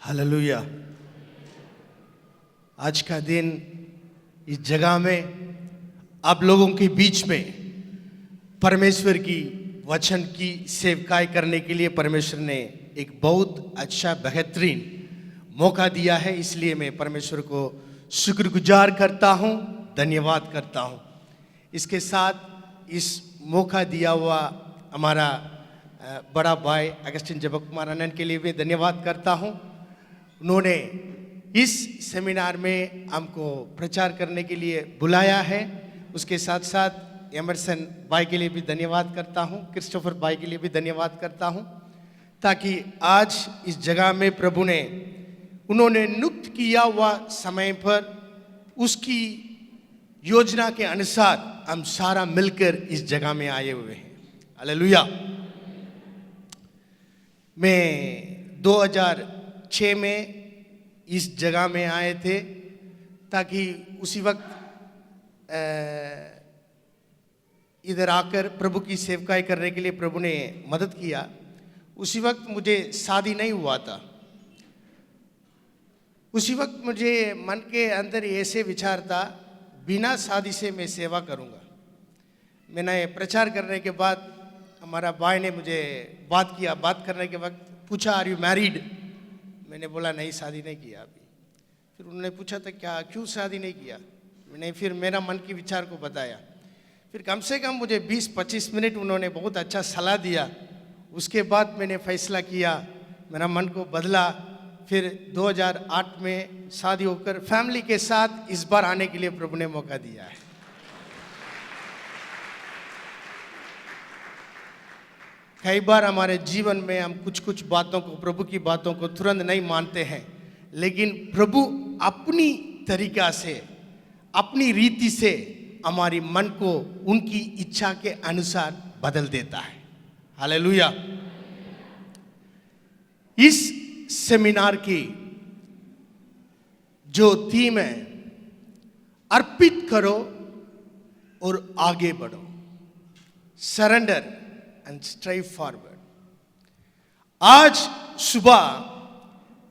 Hallelujah. आज का दिन इस जगह में आप लोगों के बीच में परमेश्वर की वचन की सेवकाई करने के लिए परमेश्वर ने एक बहुत अच्छा बेहतरीन मौका दिया है। इसलिए मैं परमेश्वर को शुक्रगुजार करता हूँ, धन्यवाद करता हूँ। इसके साथ इस मौका दिया हुआ हमारा बड़ा भाई अगस्टिन जबक कुमार आनंद के लिए भी धन्यवाद करता हूँ। उन्होंने इस सेमिनार में हमको प्रचार करने के लिए बुलाया है। उसके साथ साथ एमरसन भाई के लिए भी धन्यवाद करता हूँ, क्रिस्टोफर भाई के लिए भी धन्यवाद करता हूँ, ताकि आज इस जगह में प्रभु ने उन्होंने नियुक्त किया हुआ समय पर उसकी योजना के अनुसार हम सारा मिलकर इस जगह में आए हुए हैं। हालेलुया। मैं 2006 में इस जगह में आए थे, ताकि उसी वक्त इधर आकर प्रभु की सेवकाई करने के लिए प्रभु ने मदद किया। उसी वक्त मुझे शादी नहीं हुआ था। उसी वक्त मुझे मन के अंदर ऐसे विचार था, बिना शादी से मैं सेवा करूंगा। मैंने प्रचार करने के बाद हमारा भाई ने मुझे बात किया। बात करने के वक्त पूछा, आर यू मैरिड? मैंने बोला नहीं, शादी नहीं किया अभी। फिर उन्होंने पूछा था क्या, क्यों शादी नहीं किया? मैंने फिर मेरा मन के विचार को बताया। फिर कम से कम मुझे 20-25 मिनट उन्होंने बहुत अच्छा सलाह दिया। उसके बाद मैंने फैसला किया, मेरा मन को बदला। फिर 2008 में शादी होकर फैमिली के साथ इस बार आने के लिए प्रभु ने मौका दिया है। कई बार हमारे जीवन में हम कुछ बातों को, प्रभु की बातों को तुरंत नहीं मानते हैं, लेकिन प्रभु अपनी तरीका से, अपनी रीति से हमारी मन को उनकी इच्छा के अनुसार बदल देता है। हालेलुया। इस सेमिनार की जो थीम है, अर्पित करो और आगे बढ़ो, सरेंडर एंड स्ट्राइव फॉरवर्ड। आज सुबह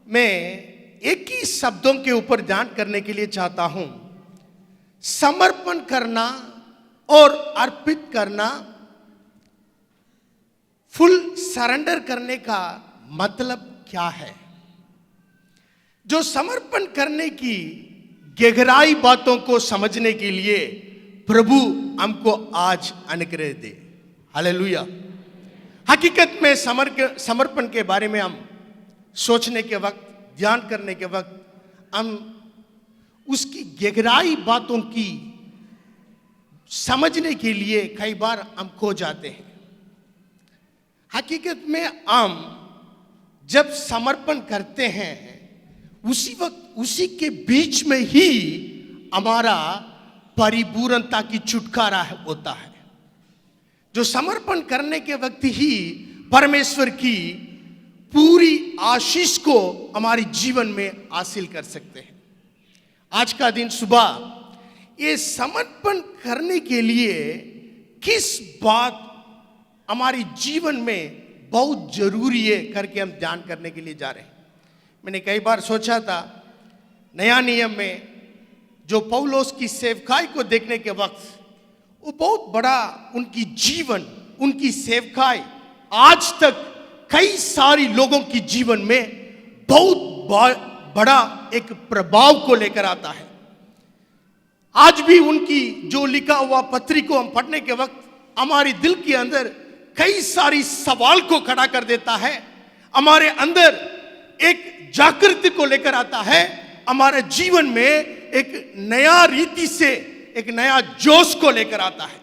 मैं एक ही शब्दों के ऊपर ध्यान करने के लिए चाहता हूं, समर्पण करना और अर्पित करना। फुल सरेंडर करने का मतलब क्या है? जो समर्पण करने की गहराई बातों को समझने के लिए प्रभु हमको आज अनुग्रह दे। हालेलुया। हकीकत में समर्पण के बारे में हम सोचने के वक्त, ध्यान करने के वक्त हम उसकी गहराई बातों की समझने के लिए कई बार हम खो जाते हैं। हकीकत में हम जब समर्पण करते हैं, उसी वक्त उसी के बीच में ही हमारा परिपूर्णता की छुटकारा होता है। जो समर्पण करने के वक्त ही परमेश्वर की पूरी आशीष को हमारे जीवन में हासिल कर सकते हैं। आज का दिन सुबह ये समर्पण करने के लिए किस बात हमारे जीवन में बहुत जरूरी है करके हम ध्यान करने के लिए जा रहे हैं। मैंने कई बार सोचा था, नया नियम में जो पौलुस की सेवकाई को देखने के वक्त, वो बहुत बड़ा उनकी जीवन, उनकी सेवकाई आज तक कई सारी लोगों की जीवन में बहुत बड़ा एक प्रभाव को लेकर आता है। आज भी उनकी जो लिखा हुआ पत्री को हम पढ़ने के वक्त हमारे दिल के अंदर कई सारी सवाल को खड़ा कर देता है। हमारे अंदर एक जागृति को लेकर आता है। हमारे जीवन में एक नया रीति से, एक नया जोश को लेकर आता है।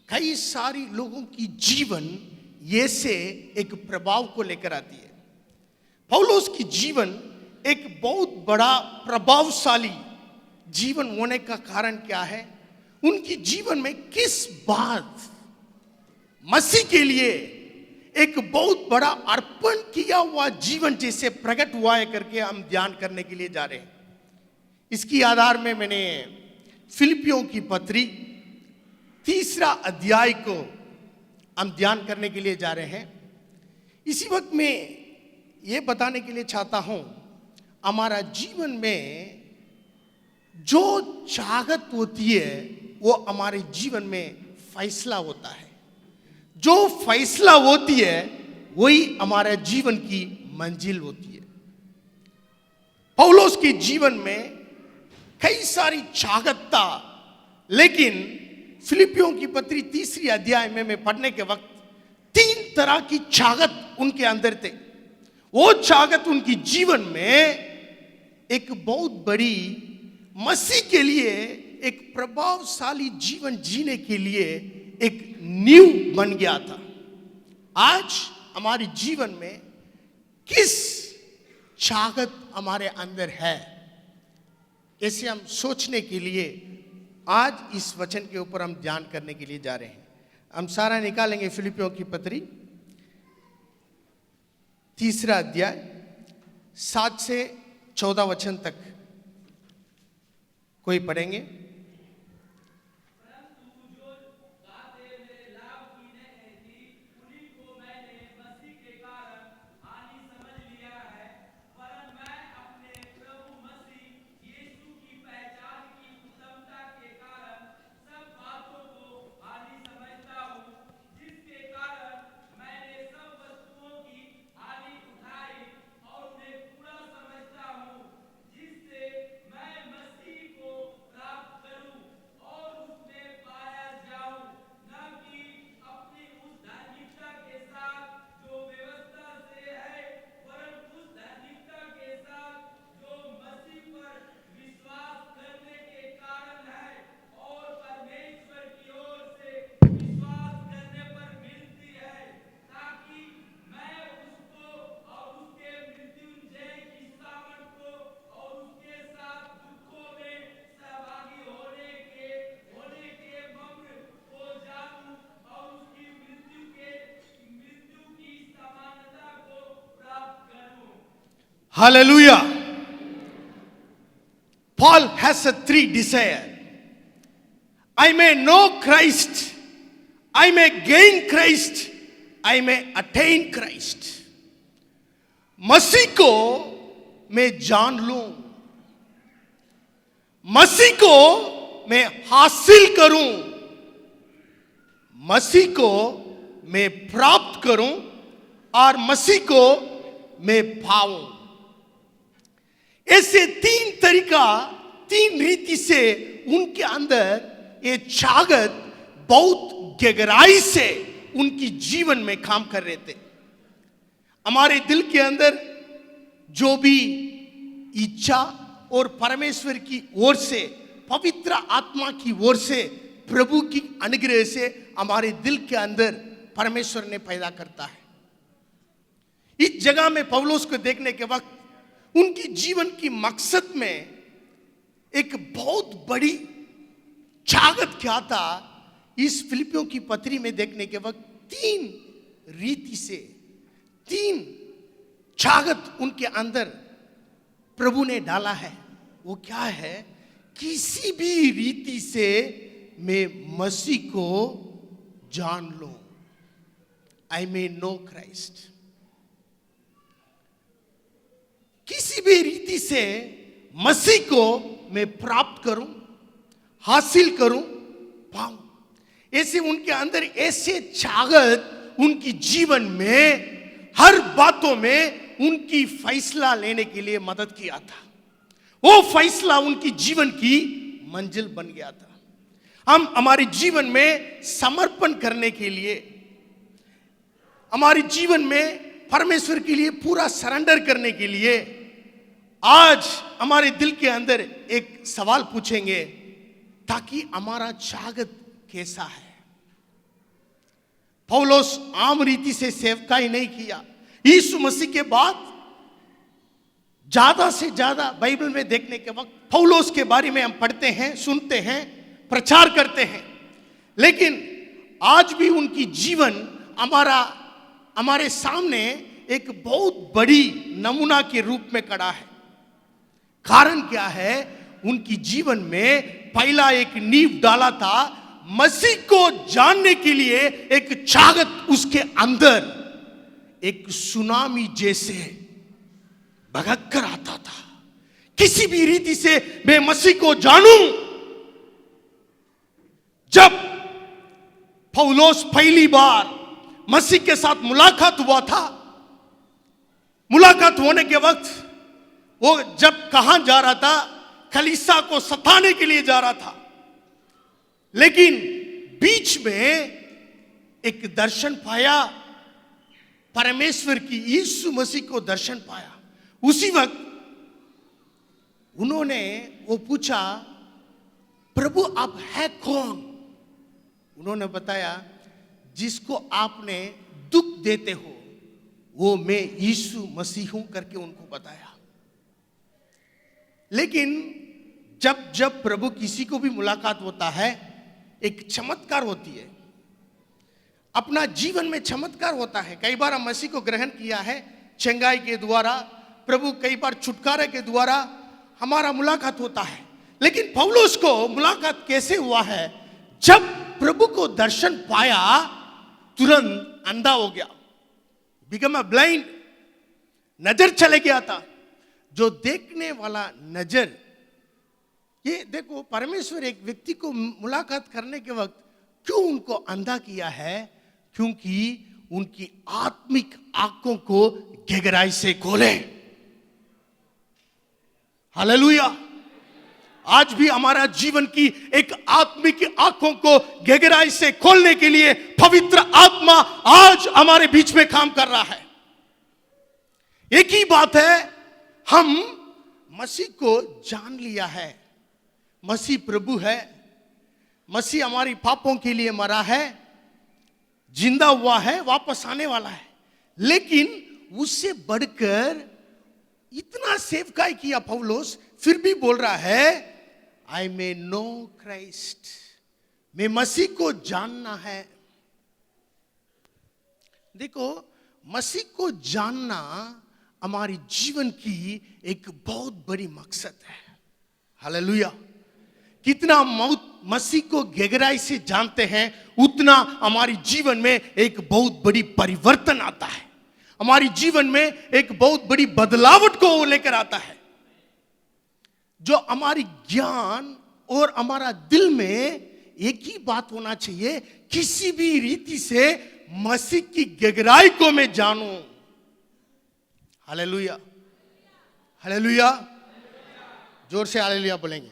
कई सारी लोगों की जीवन ये से एक प्रभाव को लेकर आती है। पौलुस की जीवन एक बहुत बड़ा प्रभावशाली जीवन होने का कारण क्या है? उनकी जीवन में किस बात मसीह के लिए एक बहुत बड़ा अर्पण किया हुआ जीवन जैसे प्रकट हुआ है करके हम ध्यान करने के लिए जा रहे हैं। इसकी आधार में मैंने फिलिपियों की पत्री 3 अध्याय को हम ध्यान करने के लिए जा रहे हैं। इसी वक्त मैं ये बताने के लिए चाहता हूं, हमारा जीवन में जो चाहत होती है वो हमारे जीवन में फैसला होता है। जो फैसला होती है वही हमारे जीवन की मंजिल होती है। पौलुस के जीवन में कई सारी चाहत था, लेकिन फिलिपियों की पत्री 3 अध्याय में मैं पढ़ने के वक्त 3 तरह की चाहत उनके अंदर थे। वो चाहत उनकी जीवन में एक बहुत बड़ी मसीह के लिए एक प्रभावशाली जीवन जीने के लिए एक नींव बन गया था। आज हमारे जीवन में किस चाहत हमारे अंदर है, ऐसे हम सोचने के लिए आज इस वचन के ऊपर हम ध्यान करने के लिए जा रहे हैं। हम सारा निकालेंगे फिलिपियों की पत्री 3 अध्याय 7 से 14 वचन तक कोई पढ़ेंगे? Hallelujah. Paul has a 3 desire. I may know Christ, I may gain Christ, I may attain Christ. मसीह को मैं जान लूं, मसीह को मैं हासिल करूं, मसीह को मैं प्राप्त करूं और मसीह को मैं पाऊं। ऐसे 3 तरीका, 3 रीति से उनके अंदर ये चाहत बहुत गहराई से उनकी जीवन में काम कर रहे थे। हमारे दिल के अंदर जो भी इच्छा और परमेश्वर की ओर से, पवित्र आत्मा की ओर से, प्रभु की अनुग्रह से हमारे दिल के अंदर परमेश्वर ने पैदा करता है। इस जगह में पौलुस को देखने के वक्त उनकी जीवन की मकसद में एक बहुत बड़ी चाहत क्या था, इस फिलिपियों की पत्री में देखने के वक्त 3 रीति से 3 चाहत उनके अंदर प्रभु ने डाला है। वो क्या है? किसी भी रीति से मैं मसीह को जान लूं, आई मे नो क्राइस्ट। किसी भी रीति से मसीह को मैं प्राप्त करूं, हासिल करूं, पाऊं। ऐसे उनके अंदर ऐसे चाहत उनकी जीवन में हर बातों में उनकी फैसला लेने के लिए मदद किया था। वो फैसला उनकी जीवन की मंजिल बन गया था। हम हमारे जीवन में समर्पण करने के लिए, हमारे जीवन में परमेश्वर के लिए पूरा सरेंडर करने के लिए आज हमारे दिल के अंदर एक सवाल पूछेंगे, ताकि हमारा चाहत कैसा है। पौलुस आम रीति से सेवकाई नहीं किया। यीशु मसीह के बाद ज्यादा से ज्यादा बाइबल में देखने के वक्त पौलुस के बारे में हम पढ़ते हैं, सुनते हैं, प्रचार करते हैं, लेकिन आज भी उनकी जीवन हमारे सामने एक बहुत बड़ी नमूना के रूप में खड़ा है। कारण क्या है? उनकी जीवन में पहला एक नींव डाला था, मसीह को जानने के लिए एक चाहत उसके अंदर एक सुनामी जैसे भगक कर आता था। किसी भी रीति से मैं मसीह को जानूं। जब पौलुस पहली बार मसीह के साथ मुलाकात हुआ था, मुलाकात होने के वक्त वो जब कहां जा रहा था, कलीसिया को सताने के लिए जा रहा था, लेकिन बीच में एक दर्शन पाया, परमेश्वर की, यीशु मसीह को दर्शन पाया। उसी वक्त उन्होंने वो पूछा, प्रभु आप है कौन? उन्होंने बताया, जिसको आपने दुख देते हो वो मैं यीशु मसीह हूं करके उनको बताया। लेकिन जब जब प्रभु किसी को भी मुलाकात होता है, एक चमत्कार होती है, अपना जीवन में चमत्कार होता है। कई बार हम मसीह को ग्रहण किया है चंगाई के द्वारा, प्रभु कई बार छुटकारे के द्वारा हमारा मुलाकात होता है। लेकिन पौलुस को मुलाकात कैसे हुआ है? जब प्रभु को दर्शन पाया तुरंत अंधा हो गया, बिकम अ ब्लाइंड, नजर चले गया था। जो देखने वाला नजर, ये देखो परमेश्वर एक व्यक्ति को मुलाकात करने के वक्त क्यों उनको अंधा किया है? क्योंकि उनकी आत्मिक आंखों को गहराई से खोले। हालेलुया। आज भी हमारा जीवन की एक आत्मिक आंखों को गहराई से खोलने के लिए पवित्र आत्मा आज हमारे बीच में काम कर रहा है। एक ही बात है, हम मसीह को जान लिया है, मसीह प्रभु है, मसीह हमारी पापों के लिए मरा है, जिंदा हुआ है, वापस आने वाला है। लेकिन उससे बढ़कर इतना सेवकाई किया पौलुस, फिर भी बोल रहा है आई मे नो क्राइस्ट, मैं मसीह को जानना है। देखो, मसीह को जानना हमारी जीवन की एक बहुत बड़ी मकसद है। हालेलुया। कितना मसीह को गहराई से जानते हैं, उतना हमारी जीवन में एक बहुत बड़ी परिवर्तन आता है, हमारी जीवन में एक बहुत बड़ी बदलावट को वो लेकर आता है। जो हमारी ज्ञान और हमारा दिल में एक ही बात होना चाहिए, किसी भी रीति से मसीह की गहराई को मैं जानूं। हालेलुया, हालेलुया, जोर से हालेलुया बोलेंगे।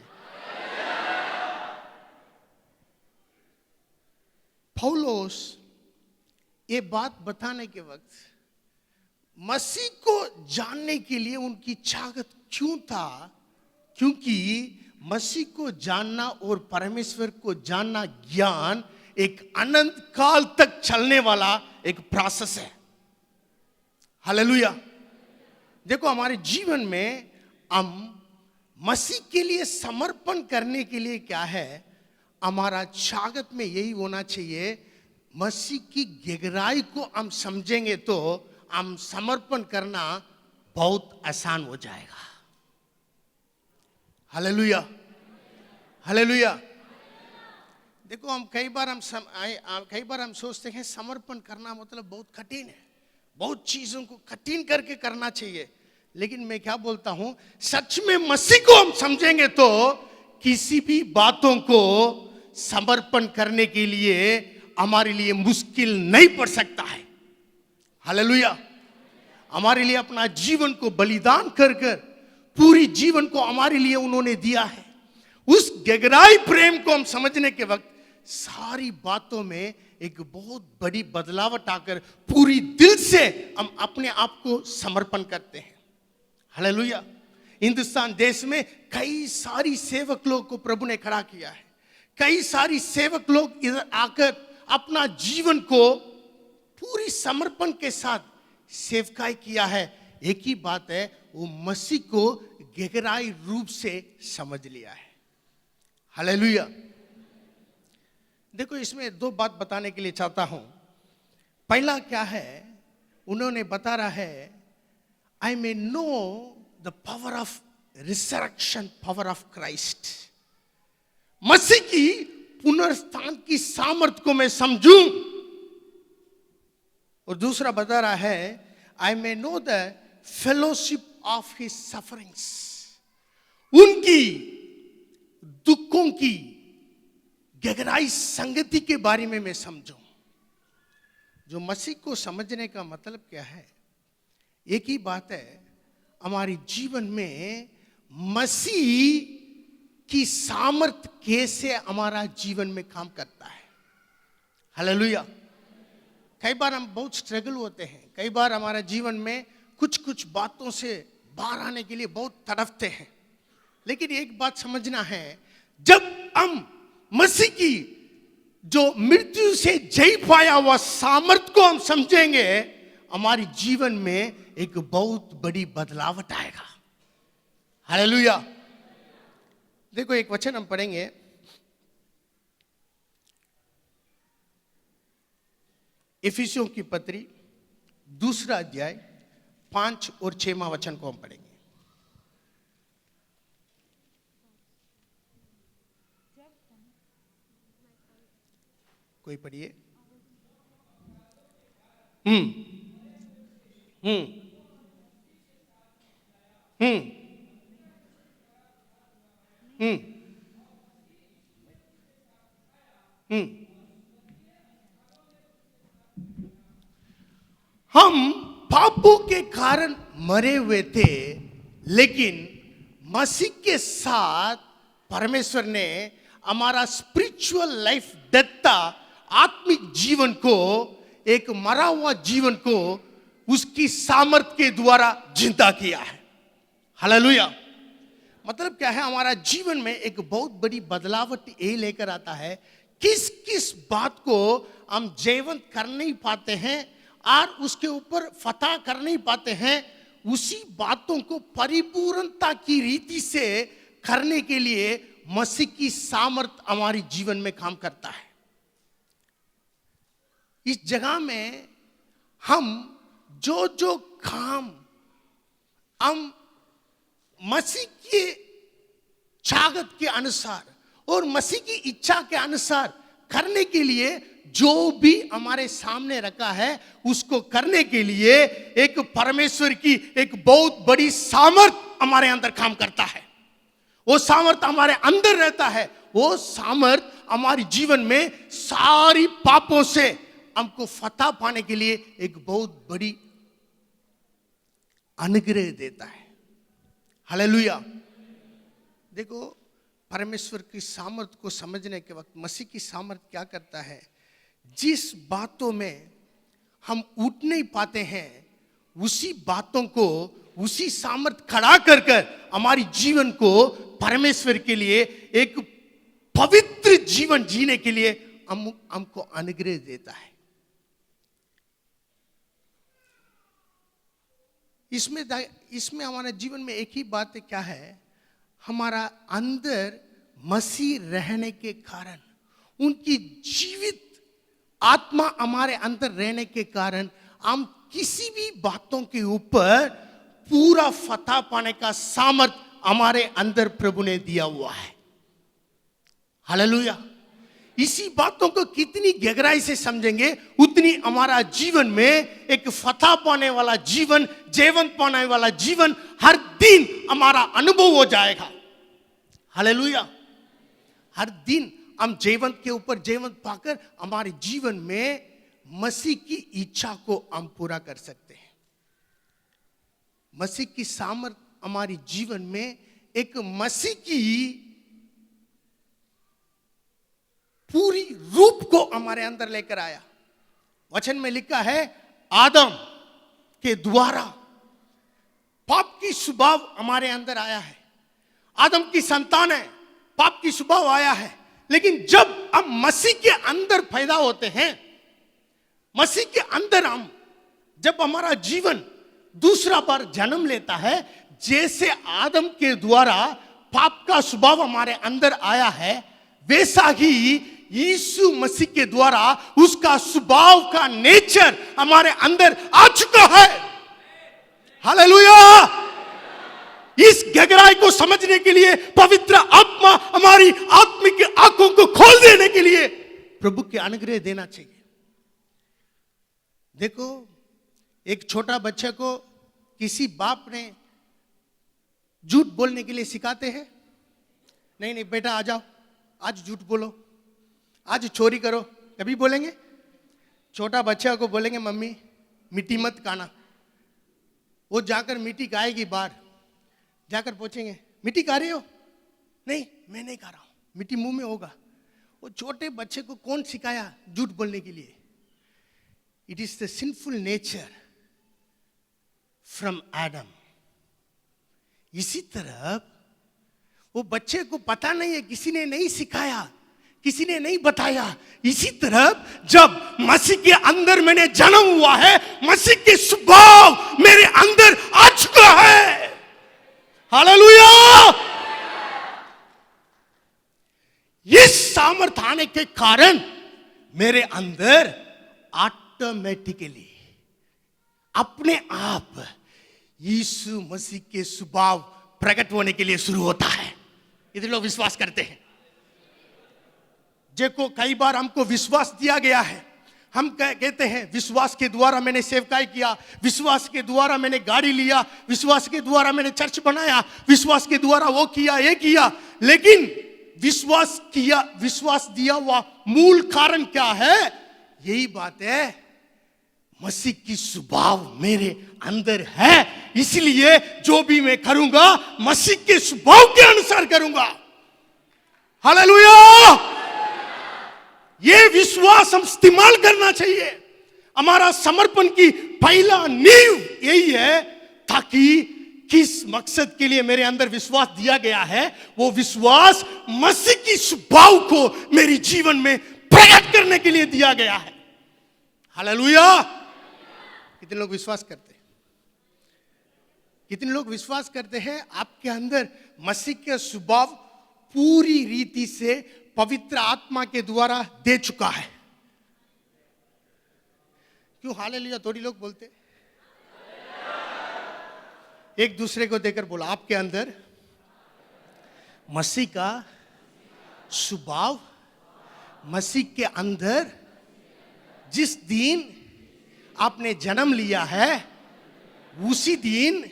पौलुस ये बात बताने के वक्त मसीह को जानने के लिए उनकी चाहत क्यों था? क्योंकि मसीह को जानना और परमेश्वर को जानना ज्ञान एक अनंत काल तक चलने वाला एक प्रोसेस है। हालेलुया। देखो, हमारे जीवन में हम मसीह के लिए समर्पण करने के लिए क्या है, हमारा चाहत में यही होना चाहिए, मसीह की गहराई को हम समझेंगे तो हम समर्पण करना बहुत आसान हो जाएगा। Hallelujah, hallelujah. देखो, हम कई बार हम सोचते हैं समर्पण करना मतलब बहुत कठिन है, बहुत चीजों को कठिन करके करना चाहिए। लेकिन मैं क्या बोलता हूं, सच में मसीह को हम समझेंगे तो किसी भी बातों को समर्पण करने के लिए हमारे लिए मुश्किल नहीं पड़ सकता है। हालेलुया। हमारे लिए अपना जीवन को बलिदान कर कर पूरी जीवन को हमारे लिए उन्होंने दिया है। उस गहराई प्रेम को हम समझने के वक्त सारी बातों में एक बहुत बड़ी बदलावट आकर पूरी दिल से हम अपने आप को समर्पण करते हैं। हालेलुया। हिंदुस्तान देश में कई सारी सेवक लोग को प्रभु ने खड़ा किया है। कई सारी सेवक लोग इधर आकर अपना जीवन को पूरी समर्पण के साथ सेवकाई किया है। एक ही बात है, वो मसीह को गहराई रूप से समझ लिया है। हालेलुया। देखो, इसमें दो बात बताने के लिए चाहता हूं। पहला क्या है, उन्होंने बता रहा है I may know the power of resurrection, power of Christ. मसीह की पुनरुत्थान की सामर्थ्य को मैं समझूं। और दूसरा बता रहा है I may know the fellowship of his sufferings, उनकी दुखों की गहराई संगति के बारे में मैं समझूं। जो मसीह को समझने का मतलब क्या है? एक ही बात है, हमारे जीवन में मसीह की सामर्थ कैसे हमारा जीवन में काम करता है। हालेलुया। कई बार हम बहुत स्ट्रगल होते हैं, कई बार हमारा जीवन में कुछ कुछ बातों से बाहर आने के लिए बहुत तड़पते हैं, लेकिन एक बात समझना है, जब हम मसीह की जो मृत्यु से जय पाया हुआ सामर्थ को हम समझेंगे, हमारे जीवन में एक बहुत बड़ी बदलावट आएगा। हालेलुया। देखो एक वचन हम पढ़ेंगे, इफिसियों की पत्री 2 अध्याय 5 और 6 वचन को हम पढ़ेंगे। कोई पढ़िए। हम्म हम्म हम्म हम्म हम्म हम पापों के कारण मरे हुए थे, लेकिन मसीह के साथ परमेश्वर ने हमारा स्पिरिचुअल लाइफ, देता आत्मिक जीवन को, एक मरा हुआ जीवन को उसकी सामर्थ के द्वारा जिंदा किया है। हालेलुया। मतलब क्या है? हमारा जीवन में एक बहुत बड़ी बदलावट ये लेकर आता है, किस किस बात को हम जीवंत कर नहीं पाते हैं और उसके ऊपर फतह कर नहीं पाते हैं, उसी बातों को परिपूर्णता की रीति से करने के लिए मसीह की सामर्थ हमारे जीवन में काम करता है। इस जगह में हम जो जो काम हम मसीह की चाहत के अनुसार और मसीह की इच्छा के अनुसार करने के लिए जो भी हमारे सामने रखा है, उसको करने के लिए एक परमेश्वर की एक बहुत बड़ी सामर्थ हमारे अंदर काम करता है। वो सामर्थ हमारे अंदर रहता है। वो सामर्थ हमारे जीवन में सारी पापों से हमको फतह पाने के लिए एक बहुत बड़ी अनुग्रह देता है। हालेलुया। देखो, परमेश्वर की सामर्थ को समझने के वक्त मसीह की सामर्थ क्या करता है, जिस बातों में हम उठ नहीं पाते हैं, उसी बातों को, उसी सामर्थ खड़ा कर कर हमारी जीवन को परमेश्वर के लिए एक पवित्र जीवन जीने के लिए हमको अनुग्रह देता है। इसमें हमारे जीवन में एक ही बात है, क्या है? हमारा अंदर मसीह रहने के कारण, उनकी जीवित आत्मा हमारे अंदर रहने के कारण हम किसी भी बातों के ऊपर पूरा फतह पाने का सामर्थ हमारे अंदर प्रभु ने दिया हुआ है। हालेलुया। इसी बातों को कितनी गहराई से समझेंगे, उतनी हमारा जीवन में एक फतह पाने वाला जीवन, जीवंत पाने वाला जीवन हर दिन हमारा अनुभव हो जाएगा। हालेलुया। हर दिन हम जीवंत के ऊपर जीवंत पाकर हमारे जीवन में मसीह की इच्छा को हम पूरा कर सकते हैं। मसीह की सामर्थ हमारे जीवन में एक मसीह की पूरी रूप को हमारे अंदर लेकर आया। वचन में लिखा है, आदम के द्वारा पाप की स्वभाव हमारे अंदर आया है। आदम की संतान है, पाप की स्वभाव आया है। लेकिन जब हम मसीह के अंदर पैदा होते हैं, मसीह के अंदर हम जब हमारा जीवन दूसरा बार जन्म लेता है, जैसे आदम के द्वारा पाप का स्वभाव हमारे अंदर आया है, वैसा ही यीशु मसीह के द्वारा उसका स्वभाव का नेचर हमारे अंदर आ चुका है। हालेलुया। इस गहराई को समझने के लिए पवित्र आत्मा हमारी आत्मिक आंखों को खोल देने के लिए प्रभु के अनुग्रह देना चाहिए। देखो, एक छोटा बच्चे को किसी बाप ने झूठ बोलने के लिए सिखाते हैं। नहीं नहीं बेटा आ जाओ, आज झूठ बोलो, आज चोरी करो, कभी बोलेंगे? छोटा बच्चा को बोलेंगे मम्मी मिट्टी मत खाना, वो जाकर मिट्टी खाएगी, बाहर जाकर पूछेंगे मिट्टी खा रहे हो? नहीं मैं नहीं खा रहा हूं, मिट्टी मुंह में होगा। वो छोटे बच्चे को कौन सिखाया झूठ बोलने के लिए? It is the sinful nature from Adam. इसी तरह वो बच्चे को पता नहीं है, किसी ने नहीं सिखाया, किसी ने नहीं बताया। इसी तरह जब मसीह के अंदर मैंने जन्म हुआ है, मसीह के स्वभाव मेरे अंदर आ चुका है। हालेलुया। इस सामर्थ्य आने के कारण मेरे अंदर ऑटोमेटिकली अपने आप यीशु मसीह के स्वभाव प्रकट होने के लिए शुरू होता है। इतने लोग विश्वास करते हैं? देखो कई बार हमको विश्वास दिया गया है, हम कहते हैं विश्वास के द्वारा मैंने सेवकाई किया, विश्वास के द्वारा मैंने गाड़ी लिया, विश्वास के द्वारा मैंने चर्च बनाया, विश्वास के द्वारा वो किया ये किया। लेकिन विश्वास दिया हुआ मूल कारण क्या है? यही बात है, मसीह की स्वभाव मेरे अंदर है, इसलिए जो भी मैं करूंगा मसीह के स्वभाव के अनुसार करूंगा। हालेलुया। ये विश्वास हम इस्तेमाल करना चाहिए। हमारा समर्पण की पहला नींव यही है, ताकि किस मकसद के लिए मेरे अंदर विश्वास दिया गया है, वो विश्वास मसीह की स्वभाव को मेरे जीवन में प्रकट करने के लिए दिया गया है। हालेलुया। कितने लोग विश्वास करते हैं? कितने लोग विश्वास करते हैं आपके अंदर मसीह का स्वभाव पूरी रीति से पवित्र आत्मा के द्वारा दे चुका है? क्यों हालेलुया थोड़ी लोग बोलते? एक दूसरे को देकर बोला, आपके अंदर मसीह का स्वभाव, मसीह के अंदर जिस दिन आपने जन्म लिया है उसी दिन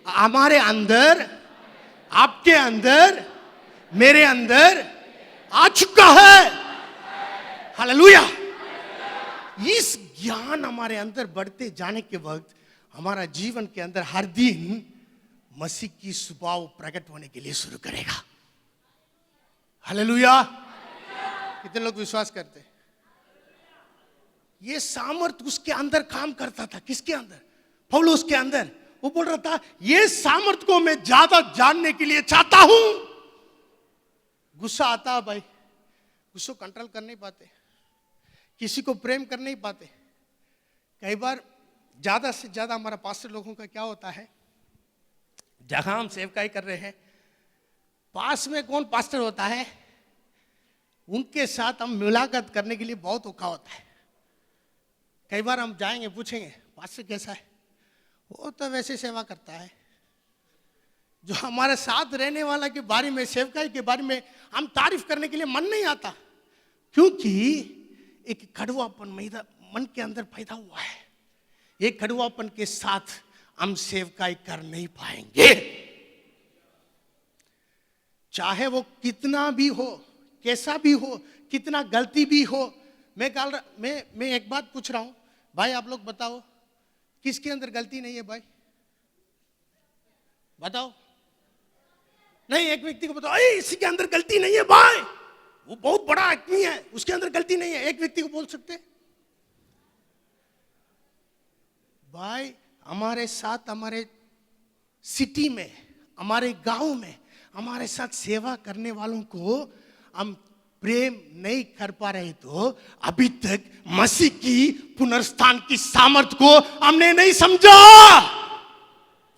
हमारे अंदर, आपके अंदर, मेरे अंदर आ चुका है। हालेलुया। इस ज्ञान हमारे अंदर बढ़ते जाने के वक्त हमारा जीवन के अंदर हर दिन मसीह की स्वभाव प्रकट होने के लिए शुरू करेगा। हालेलुया। कितने लोग विश्वास करते हैं? ये सामर्थ उसके अंदर काम करता था। किसके अंदर? पौलुस के अंदर। वो बोल रहा था ये सामर्थ को मैं ज्यादा जानने के लिए चाहता हूं। गुस्सा आता है भाई, गुस्सा कंट्रोल कर नहीं पाते, किसी को प्रेम कर नहीं पाते। कई बार ज्यादा से ज्यादा हमारा पास्टर लोगों का क्या होता है, जहां हम सेवकाई कर रहे हैं पास में कौन पास्टर होता है, उनके साथ हम मुलाकात करने के लिए बहुत औखा होता है। कई बार हम जाएंगे, पूछेंगे पास्टर कैसा है, वो तो वैसे सेवा करता है। जो हमारे साथ रहने वाला के बारे में, सेवकाई के बारे में हम तारीफ करने के लिए मन नहीं आता, क्योंकि एक कड़वापन मन के अंदर पैदा हुआ है। एक कड़वापन के साथ हम सेवकाई कर नहीं पाएंगे, चाहे वो कितना भी हो, कैसा भी हो, कितना गलती भी हो। मैं एक बात पूछ रहा हूं भाई, आप लोग बताओ किसके अंदर गलती नहीं है भाई? बताओ। नहीं, एक व्यक्ति को बताओ इसी के अंदर गलती नहीं है भाई, वो बहुत बड़ा आदमी है, उसके अंदर गलती नहीं है। एक व्यक्ति को बोल सकते भाई? हमारे साथ, हमारे सिटी में, हमारे गांव में हमारे साथ सेवा करने वालों को हम प्रेम नहीं कर पा रहे, तो अभी तक मसीह की पुनरुत्थान की सामर्थ को हमने नहीं समझा।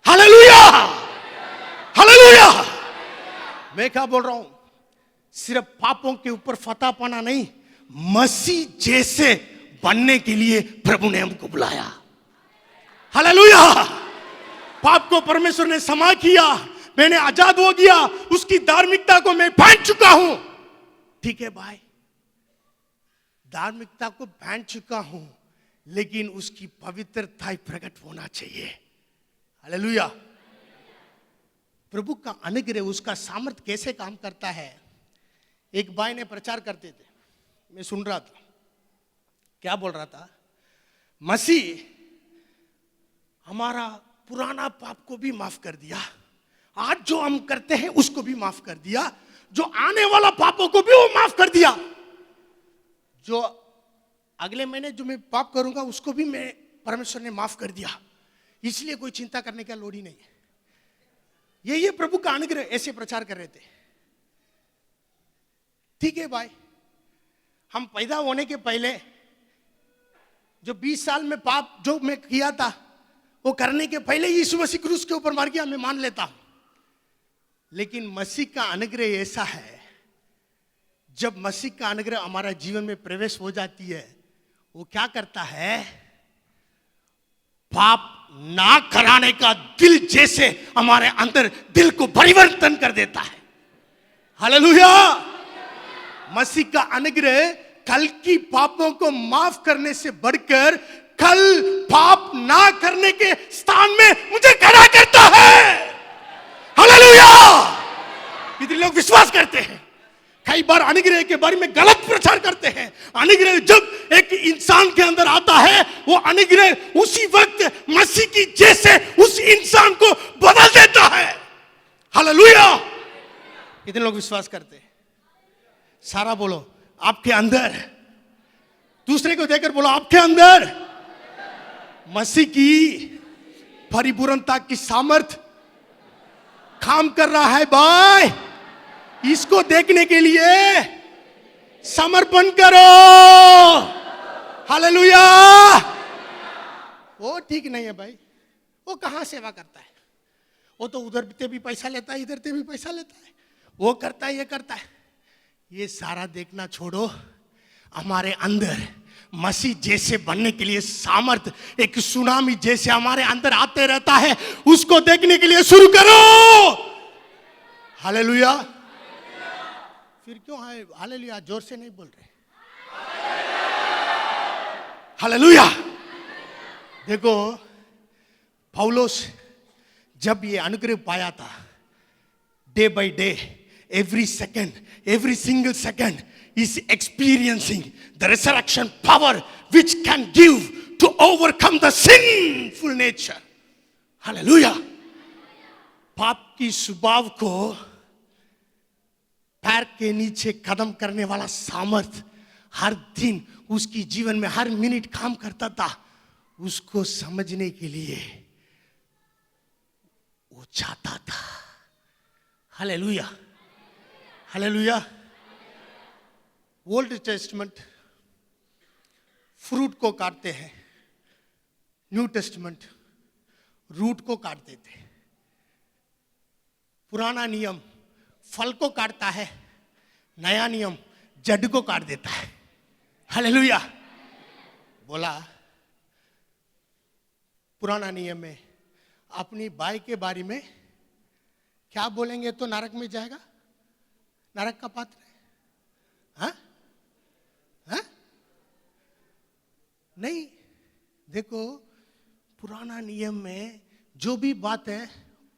हालेलुया। हालेलुया। मैं क्या बोल रहा हूं, सिर्फ पापों के ऊपर फतह पाना नहीं, मसीह जैसे बनने के लिए प्रभु ने हमको बुलाया। हालेलुया। पाप को परमेश्वर ने क्षमा किया, मैंने आजाद हो गया, उसकी धार्मिकता को मैं पहन चुका हूं। ठीक है भाई, धार्मिकता को पहन चुका हूं, लेकिन उसकी पवित्रता प्रकट होना चाहिए। हालेलुया। प्रभु का अनुग्रह, उसका सामर्थ्य कैसे काम करता है। एक भाई ने प्रचार करते थे, मैं सुन रहा था, क्या बोल रहा था, मसीह हमारा पुराना पाप को भी माफ कर दिया, आज जो हम करते हैं उसको भी माफ कर दिया, जो आने वाला पापों को भी वो माफ कर दिया, जो अगले महीने जो मैं पाप करूंगा उसको भी मैं परमेश्वर ने माफ कर दिया, इसलिए कोई चिंता करने का लोड़ ही नहीं है। ये प्रभु का अनुग्रह, ऐसे प्रचार कर रहे थे। ठीक है भाई, हम पैदा होने के पहले जो 20 साल में पाप जो मैं किया था वो करने के पहले यीशु मसीह क्रूस के ऊपर मर गया, मैं मान लेता हूं। लेकिन मसीह का अनुग्रह ऐसा है, जब मसीह का अनुग्रह हमारा जीवन में प्रवेश हो जाती है, वो क्या करता है, पाप ना कराने का दिल जैसे हमारे अंदर दिल को परिवर्तन कर देता है। हालेलुया। मसीह का अनुग्रह कल की पापों को माफ करने से बढ़कर कल पाप ना करने के स्थान में मुझे खड़ा करता है। हालेलुया। कितने लोग विश्वास करते हैं? कई बार अनुग्रह के बारे में गलत प्रचार करते हैं। अनुग्रह जब एक इंसान के अंदर आता है, वो अनुग्रह उसी वक्त मसीह की जैसे उस इंसान को बदल देता है। हालेलुया। कितने लोग विश्वास करते हैं? सारा बोलो आपके अंदर, दूसरे को देखकर बोलो आपके अंदर मसीह की परिपूर्णता की सामर्थ काम कर रहा है। भाई, इसको देखने के लिए समर्पण करो। हालेलुया। वो ठीक नहीं है भाई, वो कहां सेवा करता है? वो तो उधर से भी पैसा लेता है, इधर से भी पैसा लेता है, वो करता है, ये करता है। ये सारा देखना छोड़ो, हमारे अंदर मसीह जैसे बनने के लिए सामर्थ एक सुनामी जैसे हमारे अंदर आते रहता है, उसको देखने के लिए शुरू करो। हालेलुया। फिर क्यों हालेलुया जोर से नहीं बोल रहे? हालेलुया। देखो, पौलुस जब ये अनुग्रह पाया था, day by day, every second, every single second is experiencing the resurrection power which can give to overcome the sinful nature. Hallelujah. पाप की स्वभाव को पैर के नीचे कदम करने वाला सामर्थ हर दिन उसकी जीवन में हर मिनट काम करता था। उसको समझने के लिए वो चाहता था। Hallelujah. Hallelujah. Old testament fruit को काटते हैं, न्यू टेस्टमेंट रूट को काट देते हैं। पुराना नियम फल को काटता है, नया नियम जड़ को काट देता है। हालेलुया। बोला पुराना नियम में अपनी भाई के बारे में क्या बोलेंगे तो नरक में जाएगा, नरक का पात्र है। हाँ? हाँ? नहीं, देखो पुराना नियम में जो भी बात है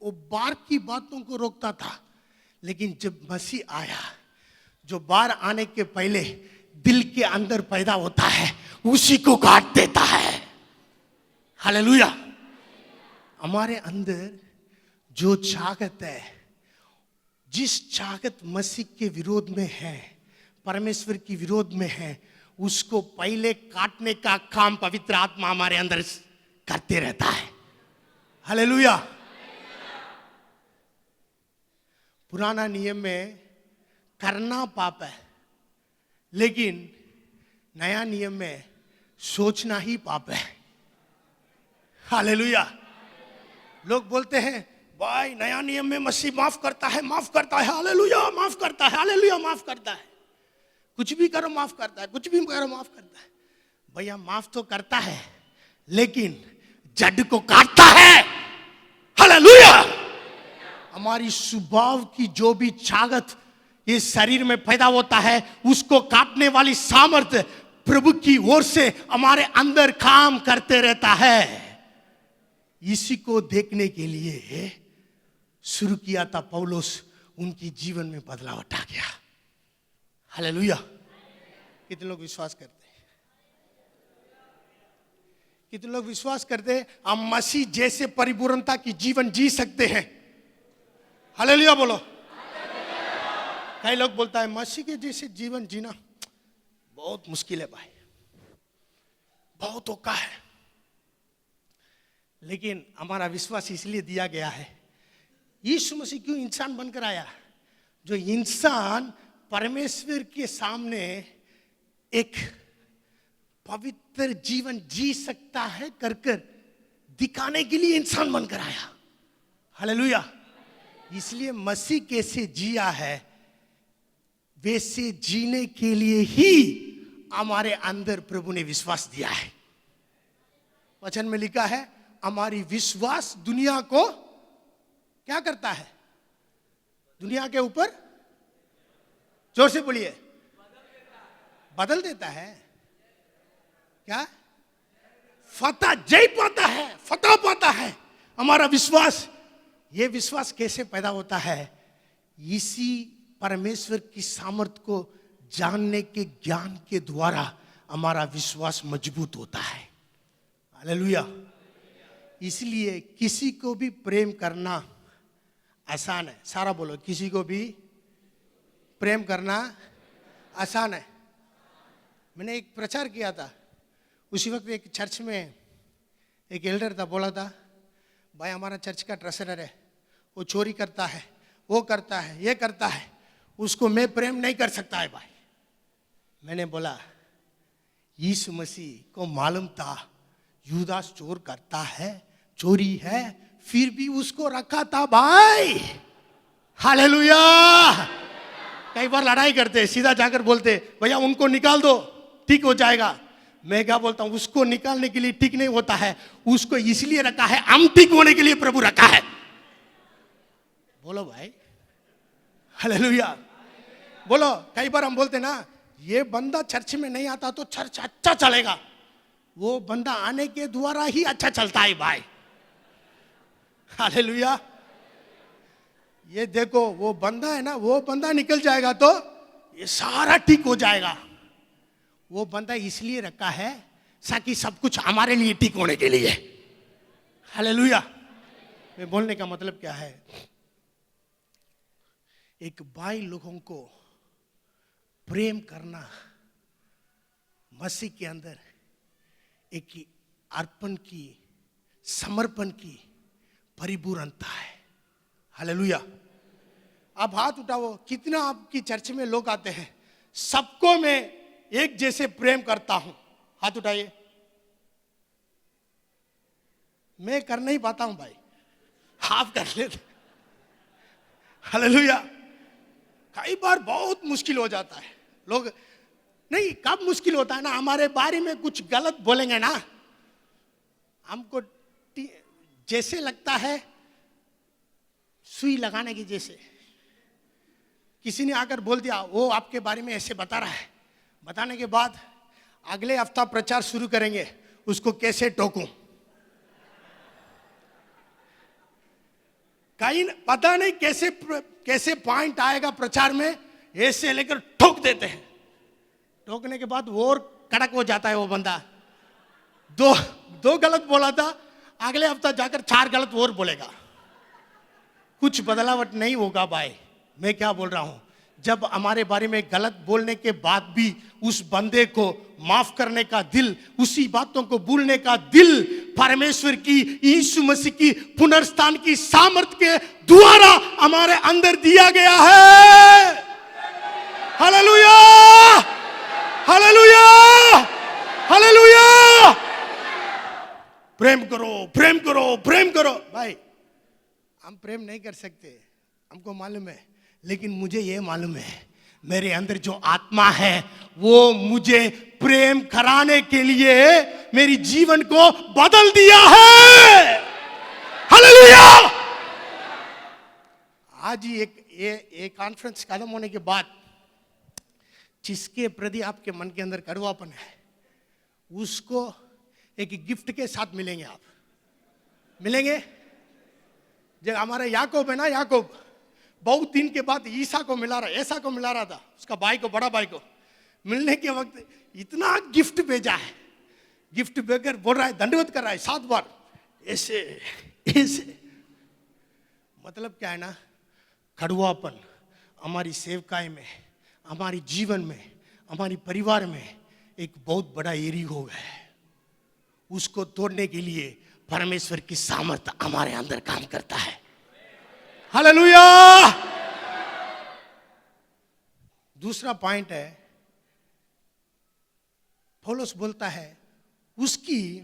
वो बाहर की बातों को रोकता था, लेकिन जब मसीह आया, जो बाहर आने के पहले दिल के अंदर पैदा होता है उसी को काट देता है। हालेलुया। हमारे अंदर जो चाहत है, जिस चाहत मसीह के विरोध में है, परमेश्वर की विरोध में है, उसको पहले काटने का काम पवित्र आत्मा हमारे अंदर करते रहता है। हालेलुया। पुराना नियम में करना पाप है, लेकिन नया नियम में सोचना ही पाप है। हालेलुया। लोग बोलते हैं भाई नया नियम में मसीह माफ करता है, माफ करता है। हालेलुया, माफ करता है। हालेलुया, माफ करता है। कुछ भी करो माफ करता है, कुछ भी करो माफ करता है। भैया माफ तो करता है, लेकिन जड़ को काटता है। हालेलुया। हमारी स्वभाव की जो भी चाहत इस शरीर में पैदा होता है, उसको काटने वाली सामर्थ्य प्रभु की ओर से हमारे अंदर काम करते रहता है। इसी को देखने के लिए शुरू किया था पौलुस, उनकी जीवन में बदलाव आ गया। हालेलुया। कितने लोग विश्वास करते हैं? कितने लोग विश्वास करते हैं हम मसीह जैसे परिपूर्णता की जीवन जी सकते हैं? हालेलुया बोलो। कई लोग बोलता है मसीह के जैसे जीवन जीना बहुत मुश्किल है भाई, बहुत औखा है। लेकिन हमारा विश्वास इसलिए दिया गया है, यीशु मसीह क्यों इंसान बनकर आया? जो इंसान परमेश्वर के सामने एक पवित्र जीवन जी सकता है कर कर दिखाने के लिए इंसान बनकर आया। हालेलुया। इसलिए मसीह कैसे जिया है वैसे जीने के लिए ही हमारे अंदर प्रभु ने विश्वास दिया है। वचन में लिखा है हमारी विश्वास दुनिया को क्या करता है? दुनिया के ऊपर, जोर से बोलिए, बदल देता है। क्या? फतह जय पाता है, फतह पाता है हमारा विश्वास। ये विश्वास कैसे पैदा होता है? इसी परमेश्वर की सामर्थ को जानने के ज्ञान के द्वारा हमारा विश्वास मजबूत होता है। हालेलुया। इसलिए किसी को भी प्रेम करना आसान है। सारा बोलो, किसी को भी प्रेम करना आसान है। मैंने एक प्रचार किया था, उसी वक्त एक चर्च में एक एल्डर था, बोला था भाई हमारा चर्च का ट्रेजरर है, वो चोरी करता है, वो करता है, ये करता है, उसको मैं प्रेम नहीं कर सकता है भाई। मैंने बोला यीशु मसीह को मालूम था यूदास चोर करता है, चोरी है, फिर भी उसको रखा था भाई। हालेलुया। कई बार लड़ाई करते, सीधा जाकर बोलते भैया उनको निकाल दो ठीक हो जाएगा। मैं क्या बोलता हूं, उसको निकालने के लिए ठीक नहीं होता है, उसको इसलिए रखा है, हम ठीक होने के लिए प्रभु रखा है। बोलो भाई। हालेलुया। बोलो। कई बार हम बोलते ना ये बंदा चर्च में नहीं आता तो चर्च अच्छा चलेगा, वो बंदा आने के द्वारा ही अच्छा चलता है भाई। हालेलुया। ये देखो वो बंदा है ना, वो बंदा निकल जाएगा तो ये सारा ठीक हो जाएगा। वो बंदा इसलिए रखा है ताकि सब कुछ हमारे लिए ठीक होने के लिए। हालेलुया। मैं बोलने का मतलब क्या है, एक भाई लोगों को प्रेम करना मसीह के अंदर एक अर्पण की, समर्पण की परिपूर्णता है। हालेलुया। आप हाथ उठाओ, कितना आपकी चर्च में लोग आते हैं, सबको मैं एक जैसे प्रेम करता हूं? हाथ उठाइए। मैं कर नहीं पाता हूं भाई, आप कर लेते। हालेलुया। कई बार बहुत मुश्किल हो जाता है। लोग नहीं, कब मुश्किल होता है ना, हमारे बारे में कुछ गलत बोलेंगे ना, हमको जैसे लगता है सुई लगाने की जैसे। किसी ने आकर बोल दिया वो आपके बारे में ऐसे बता रहा है, बताने के बाद अगले हफ्ता प्रचार शुरू करेंगे, उसको कैसे टोकूं? कहीं पता नहीं कैसे कैसे पॉइंट आएगा प्रचार में, ऐसे लेकर ठोक देते हैं। ठोकने के बाद वो और कड़क हो जाता है वो बंदा। दो गलत बोला था, अगले हफ्ता जाकर 4 गलत और बोलेगा। कुछ बदलावट नहीं होगा भाई। मैं क्या बोल रहा हूं, जब हमारे बारे में गलत बोलने के बाद भी उस बंदे को माफ करने का दिल, उसी बातों को भूलने का दिल परमेश्वर की, यीशु मसीह की पुनरुत्थान की सामर्थ के द्वारा हमारे अंदर दिया गया है। हालेलुया। हालेलुया। हालेलुया। प्रेम करो, प्रेम करो, प्रेम करो। भाई हम प्रेम नहीं कर सकते, हमको मालूम है, लेकिन मुझे ये मालूम है मेरे अंदर जो आत्मा है वो मुझे प्रेम कराने के लिए मेरी जीवन को बदल दिया है। हालेलुया। आज ही एक कॉन्फ्रेंस खत्म होने के बाद जिसके प्रति आपके मन के अंदर कड़वापन है, उसको एक गिफ्ट के साथ मिलेंगे। आप मिलेंगे? जो हमारा याकूब है ना, याकूब बहुत दिन के बाद ईसा को मिला रहा, ऐसा को मिला रहा था, उसका भाई को, बड़ा भाई को मिलने के वक्त इतना गिफ्ट भेजा है, गिफ्ट भेजकर बोल रहा है, दंडवत कर रहा है 7 बार, ऐसे ऐसे। मतलब क्या है ना, कड़वापन हमारी सेवकाई में, हमारी जीवन में, हमारी परिवार में एक बहुत बड़ा एरियो है। उसको तोड़ने के लिए परमेश्वर की सामर्थ्य हमारे अंदर काम करता है। हालेलुया। दूसरा पॉइंट है, पौलुस बोलता है उसकी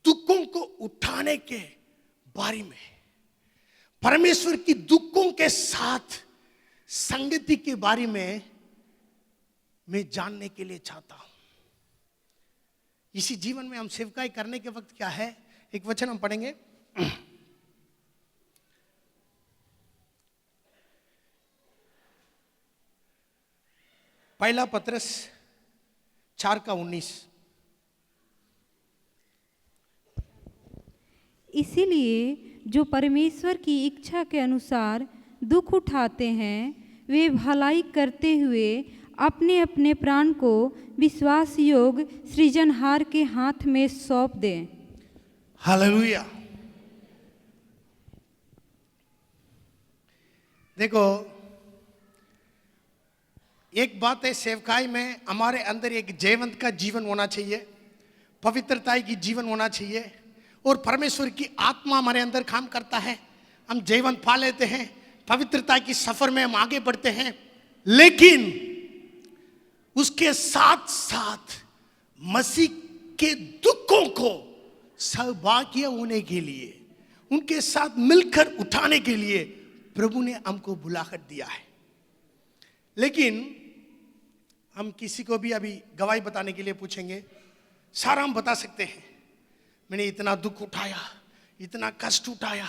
दुखों को उठाने के बारे में, परमेश्वर की दुखों के साथ संगति के बारे में मैं जानने के लिए चाहता हूं। इसी जीवन में हम सेवकाई करने के वक्त क्या है, एक वचन हम पढ़ेंगे, पहला पत्रस 4:19। इसीलिए जो परमेश्वर की इच्छा के अनुसार दुख उठाते हैं, वे भलाई करते हुए अपने अपने प्राण को विश्वास योग्य सृजनहार के हाथ में सौंप दें। हालेलुया। देखो, एक बात है, सेवकाई में हमारे अंदर एक जयवंत का जीवन होना चाहिए, पवित्रता की जीवन होना चाहिए, और परमेश्वर की आत्मा हमारे अंदर काम करता है, हम जयवंत पा लेते हैं, पवित्रता की सफर में हम आगे बढ़ते हैं। लेकिन उसके साथ साथ मसीह के दुखों को सौभाग्य होने के लिए, उनके साथ मिलकर उठाने के लिए प्रभु ने हमको बुलाकर दिया है। लेकिन हम किसी को भी अभी गवाही बताने के लिए पूछेंगे, सारा हम बता सकते हैं, मैंने इतना दुख उठाया, इतना कष्ट उठाया,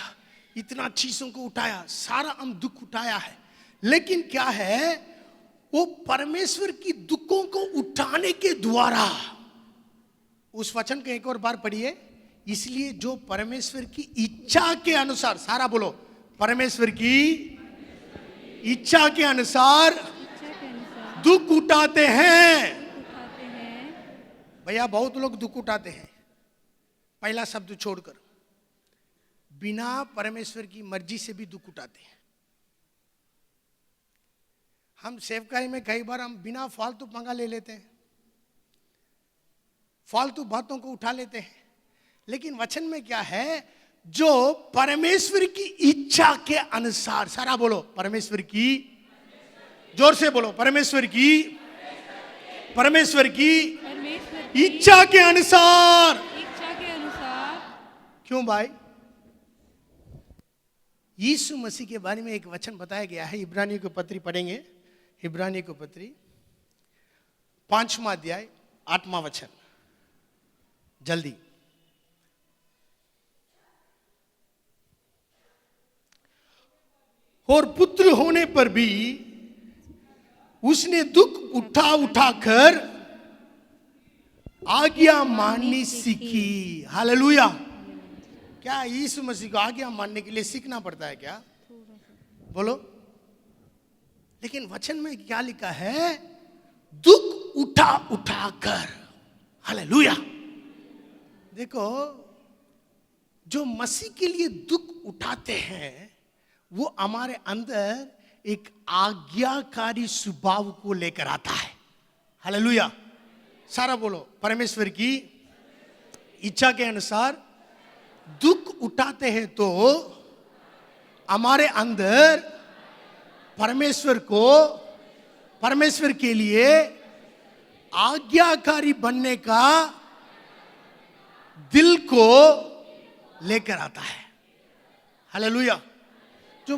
इतना चीजों को उठाया, सारा हम दुख उठाया है। लेकिन क्या है, वो परमेश्वर की दुखों को उठाने के द्वारा, उस वचन को एक और बार पढ़िए, इसलिए जो परमेश्वर की इच्छा के अनुसार, सारा बोलो, परमेश्वर की इच्छा के अनुसार दुख उठाते हैं। भैया बहुत लोग दुख उठाते हैं, पहला शब्द छोड़कर, बिना परमेश्वर की मर्जी से भी दुख उठाते हैं। हम सेवकाई में कई बार हम बिना फालतू पंगा ले लेते हैं, फालतू बातों को उठा लेते हैं। लेकिन वचन में क्या है, जो परमेश्वर की इच्छा के अनुसार, सारा बोलो, परमेश्वर की, जोर से बोलो, परमेश्वर की इच्छा के अनुसार। क्यों भाई? यीशु मसीह के बारे में एक वचन बताया गया है, इब्रानियों की पत्री पढ़ेंगे, इब्रानियों की पत्री 5वां अध्याय 8वां वचन, जल्दी। और पुत्र होने पर भी उसने दुख उठा उठाकर आज्ञा माननी सीखी। हालेलुया। क्या यीशु मसीह को आज्ञा मानने के लिए सीखना पड़ता है क्या? बोलो। लेकिन वचन में क्या लिखा है? दुख उठा उठाकर। हालेलुया। देखो, जो मसीह के लिए दुख उठाते हैं वो हमारे अंदर एक आज्ञाकारी स्वभाव को लेकर आता है। हालेलुया। सारा बोलो, परमेश्वर की इच्छा के अनुसार दुख उठाते हैं तो हमारे अंदर परमेश्वर के लिए आज्ञाकारी बनने का दिल को लेकर आता है। हालेलुया। जो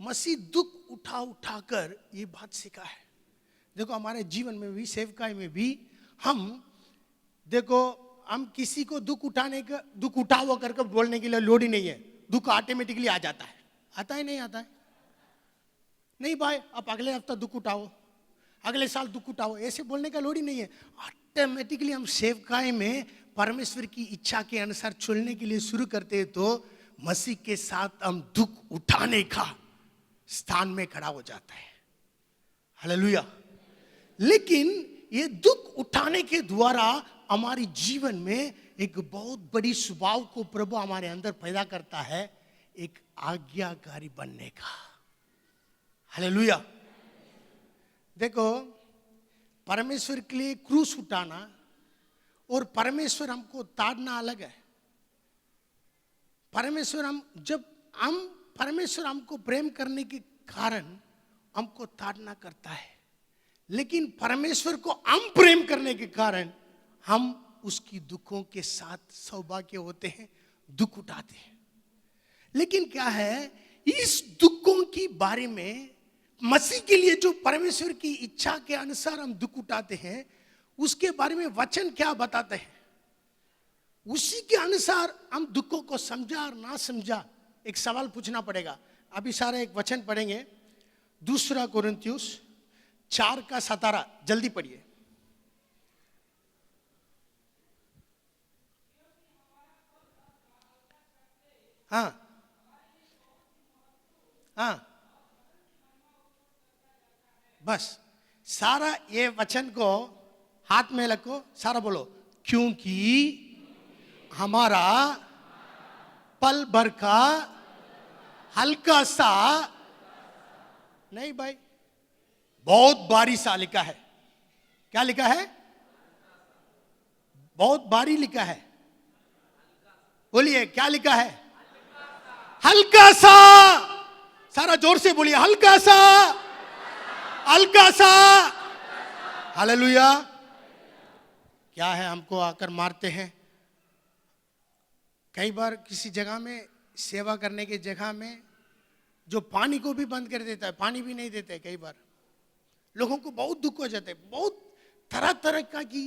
मसीह दुख उठा उठाकर ये बात सीखा है। देखो, हमारे जीवन में भी, सेवकाई में भी, हम किसी को दुख उठाओ करके बोलने के लिए लोड ही नहीं है। दुख ऑटोमेटिकली आ जाता है। आता है नहीं आता है? नहीं भाई, आप अगले हफ्ता दुख उठाओ, अगले साल दुख उठाओ, ऐसे बोलने का लोड ही नहीं है। ऑटोमेटिकली हम सेवकाई में परमेश्वर की इच्छा के अनुसार चलने के लिए शुरू करते हैं तो मसीह के साथ हम दुख उठाने का स्थान में खड़ा हो जाता है। हालेलुया। लेकिन ये दुख उठाने के द्वारा हमारे जीवन में एक बहुत बड़ी स्वभाव को प्रभु हमारे अंदर पैदा करता है, एक आज्ञाकारी बनने का। हालेलुया। देखो, परमेश्वर के लिए क्रूस उठाना और परमेश्वर हमको ताड़ना अलग है। परमेश्वर हमको प्रेम करने के कारण हमको ताड़ना करता है, लेकिन परमेश्वर को हम प्रेम करने के कारण हम उसकी दुखों के साथ सौभाग्य होते हैं, दुख उठाते हैं। लेकिन क्या है, इस दुखों की बारे में मसीह के लिए जो परमेश्वर की इच्छा के अनुसार हम दुख उठाते हैं, उसके बारे में वचन क्या बताते हैं, उसी के अनुसार हम दुखों को समझा और ना समझा, एक सवाल पूछना पड़ेगा। अभी सारा एक वचन पढ़ेंगे, 2 कोरिन्थियुस 4:17। जल्दी पढ़िए। हाँ हाँ, बस सारा ये वचन को हाथ में रखो, सारा बोलो, क्योंकि हमारा पल भर का हल्का सा, नहीं भाई, बहुत भारी सा लिखा है। क्या लिखा है? बहुत भारी लिखा है। बोलिए, क्या लिखा है? हल्का सा। सारा जोर से बोलिए, हल्का सा, हल्का सा। हालेलुया। क्या है, हमको आकर मारते हैं। कई बार किसी जगह में सेवा करने की जगह में जो पानी को भी बंद कर देता है, पानी भी नहीं देते, कई बार लोगों को बहुत दुख हो जाता है। बहुत तरह तरह का की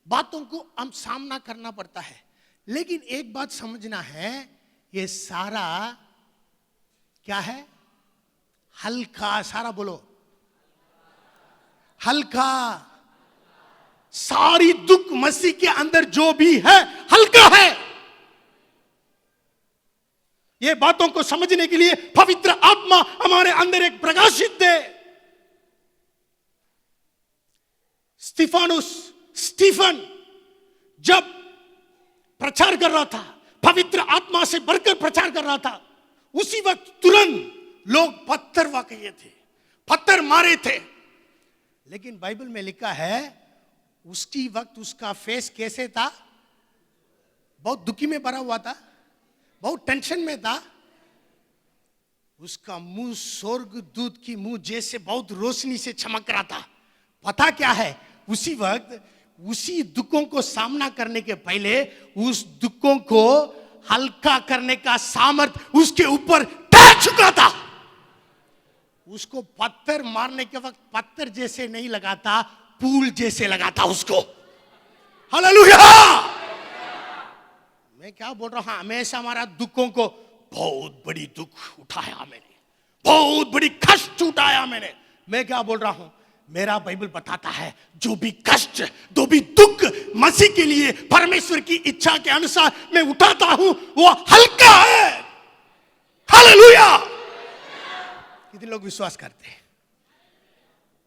बातों को हम सामना करना पड़ता है। लेकिन एक बात समझना है, ये सारा क्या है? हल्का। सारा बोलो, हल्का। सारी दुख मसीह के अंदर जो भी है हल्का है। ये बातों को समझने के लिए पवित्र आत्मा हमारे अंदर एक प्रकाशित दे। स्टीफन जब प्रचार कर रहा था, पवित्र आत्मा से भरकर प्रचार कर रहा था, उसी वक्त तुरंत लोग पत्थर वाकई थे, पत्थर मारे थे। लेकिन बाइबल में लिखा है उसी वक्त उसका फेस कैसे था? बहुत दुखी में भरा हुआ था, बहुत टेंशन में था। उसका मुंह स्वर्गदूत की मुंह जैसे बहुत रोशनी से चमक रहा था। पता क्या है, उसी वक्त उसी दुखों को सामना करने के पहले उस दुखों को हल्का करने का सामर्थ उसके ऊपर टह चुका था। उसको पत्थर मारने के वक्त पत्थर जैसे नहीं लगा था, पूल जैसे लगा था उसको। हालेलुया। मैं क्या बोल रहा हूं, हमेशा हमारा दुखों को, बहुत बड़ी दुख उठाया मैंने, बहुत बड़ी कष्ट उठाया मैंने। मैं क्या बोल रहा हूं, मेरा बाइबल बताता है जो भी कष्ट, जो भी दुख मसीह के लिए परमेश्वर की इच्छा के अनुसार मैं उठाता हूं, वो हल्का है। हालेलुया। कितने लोग विश्वास करते हैं?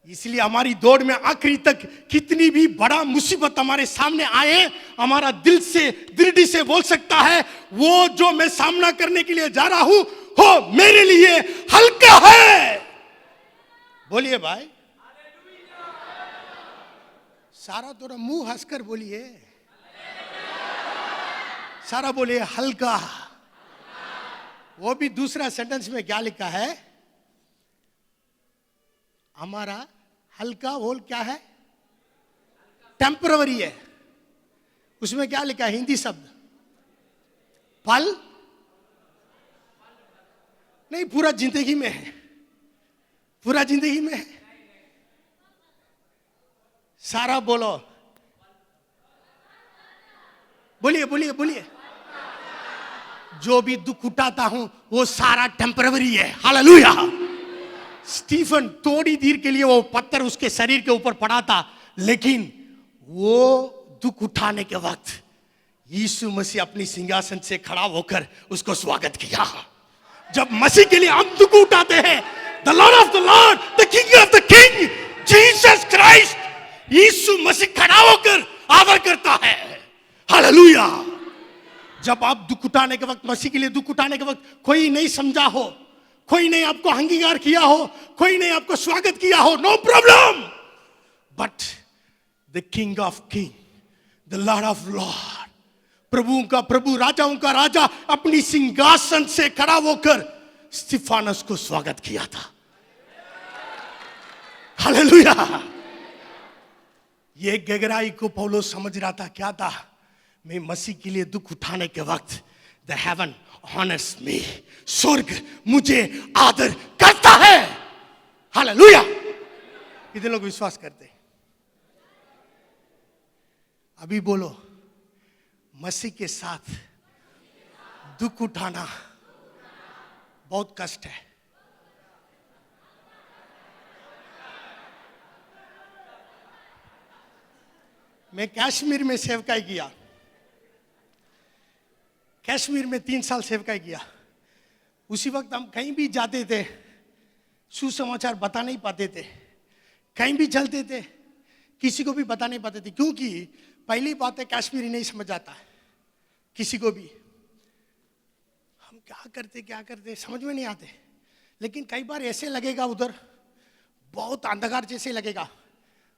इसलिए हमारी दौड़ में आखिरी तक कितनी भी बड़ा मुसीबत हमारे सामने आए, हमारा दिल से दृढ़ से बोल सकता है, वो जो मैं सामना करने के लिए जा रहा हूं वो मेरे लिए हल्का है। बोलिए भाई, सारा थोड़ा मुंह हंसकर बोलिए, सारा बोलिए हल्का। वो भी दूसरा सेंटेंस में क्या लिखा है? हमारा हल्का होल क्या है? टेम्पररी है। उसमें क्या लिखा है? हिंदी शब्द पल नहीं, पूरा जिंदगी में है, पूरा जिंदगी में है। सारा बोलो, बोलिए बोलिए बोलिए। जो भी दुख उठाता हूं वो सारा टेम्पररी है। हालेलुया। स्टीफन थोड़ी देर के लिए वो पत्थर उसके शरीर के ऊपर पड़ा था, लेकिन वो दुख उठाने के वक्त यीशु मसीह अपनी सिंहासन से खड़ा होकर उसको स्वागत किया। जब मसीह के लिए हम दुख उठाते हैं, the lord of the lord, the king of the king, Jesus Christ, यीशु मसीह खड़ा होकर आदर करता है। हालेलुया। जब आप दुख उठाने के वक्त, मसीह के लिए दुख उठाने के वक्त कोई नहीं समझा हो, कोई नहीं आपको अंगीकार किया हो, कोई नहीं आपको स्वागत किया हो, no problem, but the king of king, the lord of lord, प्रभुओं का प्रभु, राजाओं का राजा अपनी सिंहासन से खड़ा होकर स्तिफानस को स्वागत किया था। हालेलुया। ये गहराई को पौलुस समझ रहा था। क्या था? मैं मसीह के लिए दुख उठाने के वक्त द हेवन ऑनर्स मी, स्वर्ग मुझे आदर करता है। हालेलुया। कितने लोग विश्वास करते हैं? अभी बोलो, मसीह के साथ दुख उठाना बहुत कष्ट है। मैं कश्मीर में सेवकाई किया, कश्मीर में 3 साल सेवकाई किया। उसी वक्त हम कहीं भी जाते थे, सुसमाचार बता नहीं पाते थे, कहीं भी चलते थे, किसी को भी बता नहीं पाते थे, क्योंकि पहली बात है कश्मीरी नहीं समझ आता है किसी को भी। हम क्या करते समझ में नहीं आते। लेकिन कई बार ऐसे लगेगा, उधर बहुत अंधकार जैसे लगेगा,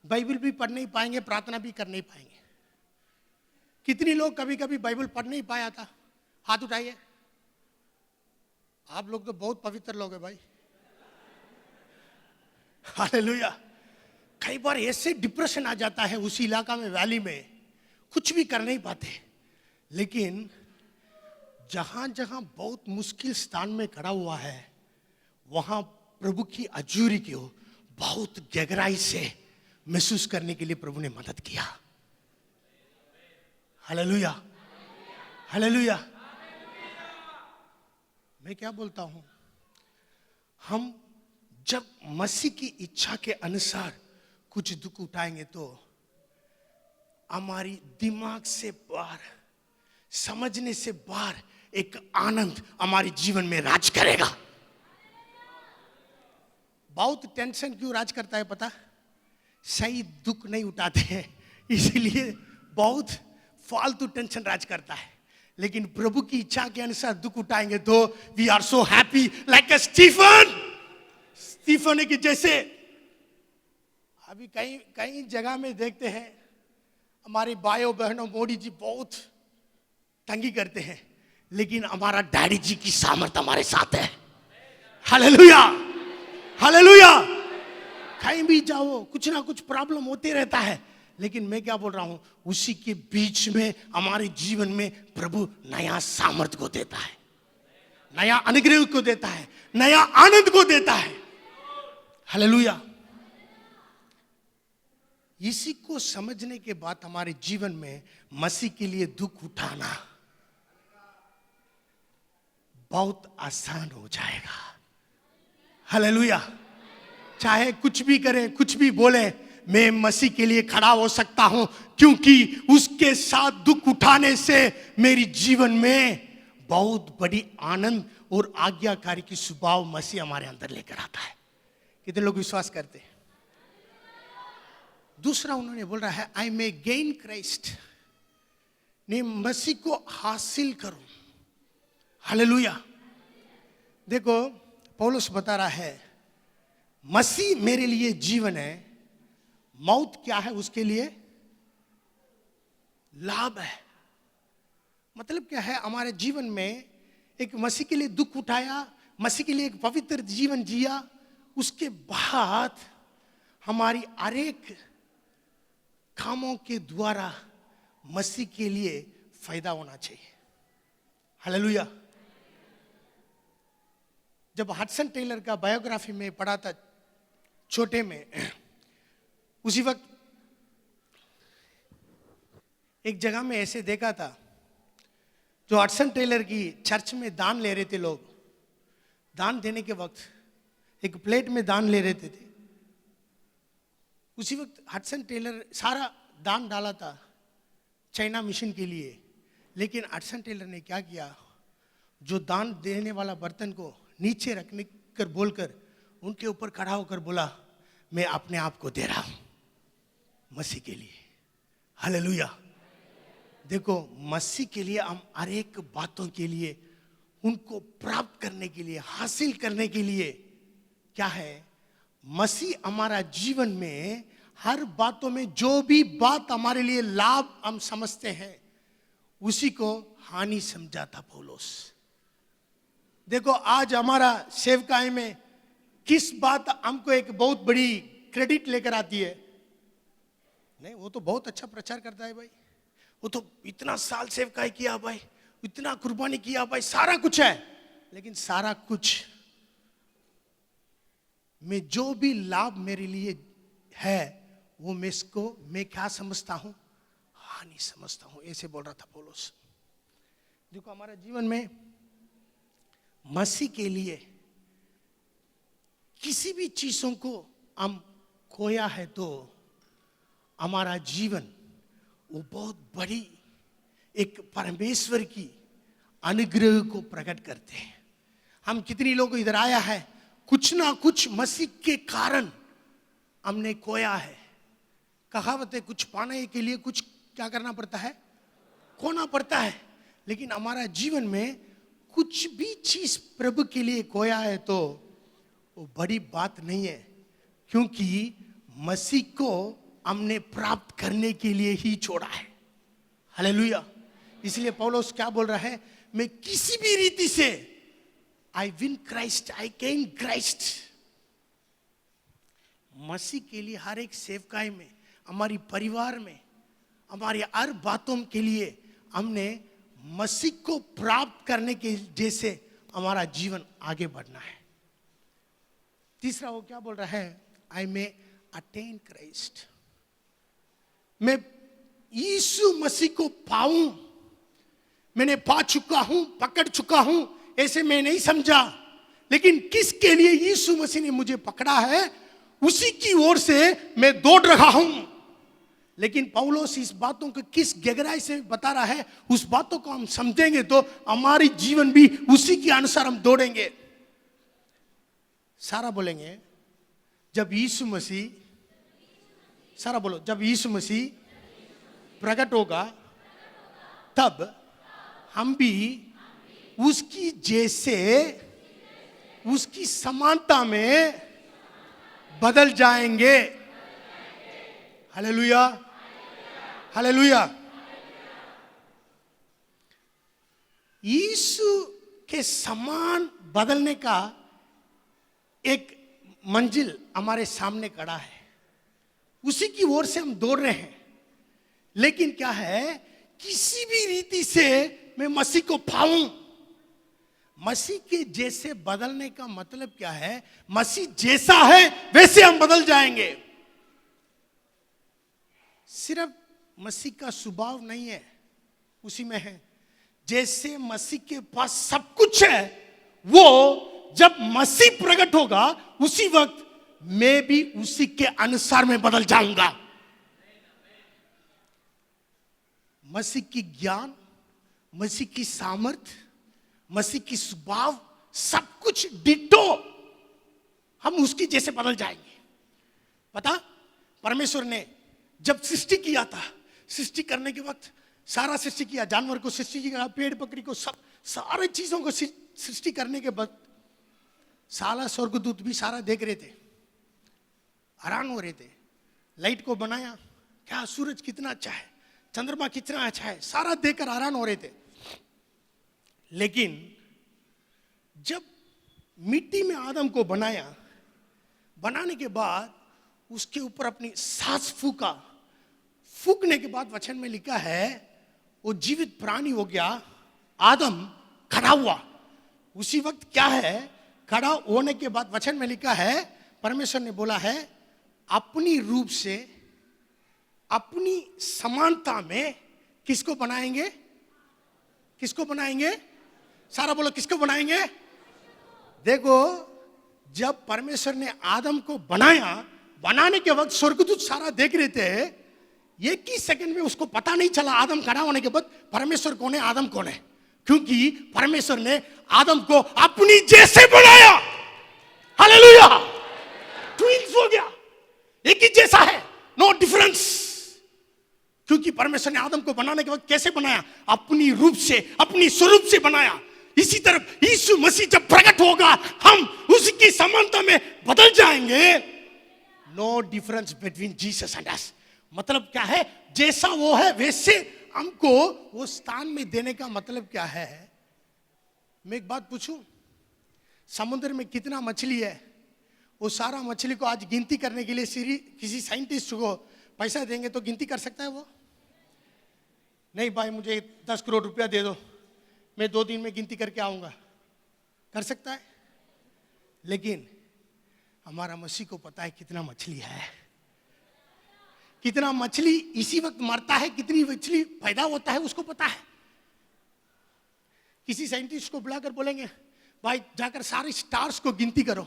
बाइबल भी पढ़ नहीं पाएंगे, प्रार्थना भी कर नहीं पाएंगे। कितनी लोग कभी कभी बाइबल पढ़ नहीं पाया था? हाथ उठाइए। आप लोग तो बहुत पवित्र लोग हैं भाई। हालेलुया। कई बार ऐसे डिप्रेशन आ जाता है उस इलाका में, वैली में, कुछ भी कर नहीं पाते। लेकिन जहां जहां बहुत मुश्किल स्थान में खड़ा हुआ है, वहां प्रभु की हजूरी को बहुत गहराई से महसूस करने के लिए प्रभु ने मदद किया। Hallelujah, hallelujah. मैं क्या बोलता हूं, हम जब मसीह की इच्छा के अनुसार कुछ दुख उठाएंगे तो हमारी दिमाग से बाहर, समझने से बाहर एक आनंद हमारे जीवन में राज करेगा। बहुत टेंशन क्यों राज करता है पता? सही दुख नहीं उठाते हैं, इसीलिए बहुत फालतू टेंशन राज करता है। लेकिन प्रभु की इच्छा के अनुसार दुख उठाएंगे तो we are so happy, like a Stephen की जैसे। अभी कई जगह में देखते हैं हमारे भाइयों बहनों, मोदी जी बहुत तंगी करते हैं, लेकिन हमारा डैडी जी की सामर्थ हमारे साथ है। Hallelujah, hallelujah. कहीं भी जाओ कुछ ना कुछ प्रॉब्लम होते रहता है, लेकिन मैं क्या बोल रहा हूं, उसी के बीच में हमारे जीवन में प्रभु नया सामर्थ को देता है, नया अनुग्रह को देता है, नया आनंद को देता है। हालेलुया। इसी को समझने के बाद हमारे जीवन में मसीह के लिए दुख उठाना बहुत आसान हो जाएगा। हालेलुया। चाहे कुछ भी करें, कुछ भी बोले, मैं मसीह के लिए खड़ा हो सकता हूं, क्योंकि उसके साथ दुख उठाने से मेरी जीवन में बहुत बड़ी आनंद और आज्ञाकारी की स्वभाव मसीह हमारे अंदर लेकर आता है। कितने लोग विश्वास करते हैं? दूसरा उन्होंने बोल रहा है, आई मे गेन क्राइस्ट, मैं मसीह को हासिल करूं। हालेलुया। देखो पौलुस बता रहा है, मसीह मेरे लिए जीवन है, मौत क्या है उसके लिए लाभ है। मतलब क्या है, हमारे जीवन में एक मसीह के लिए दुख उठाया, मसीह के लिए एक पवित्र जीवन जिया, उसके बाद हमारी हर एक कामों के द्वारा मसीह के लिए फायदा होना चाहिए। हालेलुया। जब हडसन टेलर का बायोग्राफी में पढ़ा था छोटे में, उसी वक्त एक जगह में ऐसे देखा था, जो हडसन टेलर की चर्च में दान ले रहे थे लोग, दान देने के वक्त एक प्लेट में दान ले रहे थे। उसी वक्त हडसन टेलर सारा दान डाला था चाइना मिशन के लिए, लेकिन हडसन टेलर ने क्या किया, जो दान देने वाला बर्तन को नीचे रखने कर बोलकर उनके ऊपर खड़ा होकर बोला, मैं अपने आप को दे रहा हूं मसीह के लिए। हालेलुया। देखो, मसीह के लिए हम हर एक बातों के लिए, उनको प्राप्त करने के लिए, हासिल करने के लिए क्या है, मसीह हमारा जीवन में हर बातों में जो भी बात हमारे लिए लाभ हम समझते हैं उसी को हानि समझा था पौलुस। देखो, आज हमारा सेवकाई में किस बात हमको एक बहुत बड़ी क्रेडिट लेकर आती है? नहीं, वो तो बहुत अच्छा प्रचार करता है भाई, वो तो इतना साल सेवकाई किया भाई, इतना कुर्बानी किया भाई, सारा कुछ है। लेकिन सारा कुछ में जो भी लाभ मेरे लिए है वो मैं क्या समझता हूं? हानि समझता हूं। ऐसे बोल रहा था पौलुस। देखो, हमारा जीवन में मसीह के लिए किसी भी चीजों को हम खोया है तो हमारा जीवन वो बहुत बड़ी एक परमेश्वर की अनुग्रह को प्रकट करते हैं। हम कितनी लोग इधर आया है, कुछ ना कुछ मसीह के कारण हमने खोया है। कहावत है, कुछ पाने के लिए कुछ क्या करना पड़ता है? खोना पड़ता है। लेकिन हमारा जीवन में कुछ भी चीज प्रभु के लिए खोया है तो वो बड़ी बात नहीं है, क्योंकि मसीह को हमने प्राप्त करने के लिए ही छोड़ा है। हालेलुया। इसलिए पौलुस क्या बोल रहा है, मैं किसी भी रीति से I win Christ, I gain Christ. मसीह के लिए हर एक सेवकाई में, हमारी परिवार में, हमारी हर बातों के लिए हमने मसीह को प्राप्त करने के जैसे हमारा जीवन आगे बढ़ना है। तीसरा वो क्या बोल रहा है, आई मे अटेन क्राइस्ट। मैं यीशु मसीह को पाऊं, मैंने पा चुका हूं, पकड़ चुका हूं, ऐसे मैं नहीं समझा। लेकिन किसके लिए यीशु मसीह ने मुझे पकड़ा है, उसी की ओर से मैं दौड़ रहा हूं। लेकिन पौलुस इस बातों को किस गहराई से बता रहा है, उस बातों को हम समझेंगे तो हमारी जीवन भी उसी के अनुसार हम दौड़ेंगे। सारा बोलेंगे, जब यीशु मसीह, सारा बोलो, जब यीशु मसीह प्रकट होगा तब हम भी उसकी जैसे, उसकी समानता में बदल जाएंगे। Hallelujah, hallelujah. यीशु के समान बदलने का एक मंजिल हमारे सामने खड़ा है, उसी की ओर से हम दौड़ रहे हैं। लेकिन क्या है, किसी भी रीति से मैं मसीह को पाऊं। मसीह के जैसे बदलने का मतलब क्या है, मसीह जैसा है वैसे हम बदल जाएंगे। सिर्फ मसीह का स्वभाव नहीं है उसी में है, जैसे मसीह के पास सब कुछ है, वो जब मसीह प्रकट होगा उसी वक्त मैं भी उसी के अनुसार में बदल जाऊंगा। मसीह की ज्ञान, मसीह की सामर्थ, मसीह की स्वभाव, सब कुछ डिटो हम उसकी जैसे बदल जाएंगे। पता, परमेश्वर ने जब सृष्टि किया था, सृष्टि करने के वक्त सारा सृष्टि किया, जानवर को सृष्टि किया, पेड़ पकड़ी को, सब सारे चीजों को सृष्टि करने के बाद साला स्वर्गदूत भी सारा देख रहे थे, हैरान हो रहे थे। लाइट को बनाया, क्या सूरज कितना अच्छा है, चंद्रमा कितना अच्छा है, सारा देखकर हैरान हो रहे थे। लेकिन जब मिट्टी में आदम को बनाया, बनाने के बाद उसके ऊपर अपनी सांस फूका, फूकने के बाद वचन में लिखा है वो जीवित प्राणी हो गया, आदम खड़ा हुआ। उसी वक्त क्या है, खड़ा होने के बाद वचन में लिखा है, परमेश्वर ने बोला है अपनी रूप से, अपनी समानता में किसको बनाएंगे, किसको बनाएंगे, सारा बोलो किसको बनाएंगे। देखो, जब परमेश्वर ने आदम को बनाया, बनाने के वक्त स्वर्गदूत सारा देख रहे थे, एक ही सेकंड में उसको पता नहीं चला आदम खड़ा होने के बाद परमेश्वर कौन है, आदम कौन है, क्योंकि परमेश्वर ने आदम को अपनी जैसे बनाया। हालेलुया, ट्विंस हो गया, एक ही जैसा है, नो डिफरेंस। क्योंकि परमेश्वर ने आदम को बनाने के बाद कैसे बनाया, अपनी रूप से, अपनी स्वरूप से बनाया। इसी तरह यीशु मसीह जब प्रकट होगा हम उसकी समानता में बदल जाएंगे। No difference between Jesus and us. मतलब क्या है, जैसा वो है वैसे हमको वो स्थान में देने का मतलब क्या है। मैं एक बात पूछूं, समुद्र में कितना मछली है, वो सारा मछली को आज गिनती करने के लिए किसी साइंटिस्ट को पैसा देंगे तो गिनती कर सकता है वो? नहीं भाई मुझे 10 करोड़ रुपया दे दो, मैं 2 दिन में गिनती करके आऊंगा, कर सकता है? लेकिन हमारा मसीह को पता है कितना मछली है, कितना मछली इसी वक्त मरता है, कितनी मछली पैदा होता है उसको पता है। किसी साइंटिस्ट को बुलाकर बोलेंगे भाई जाकर सारे स्टार्स को गिनती करो,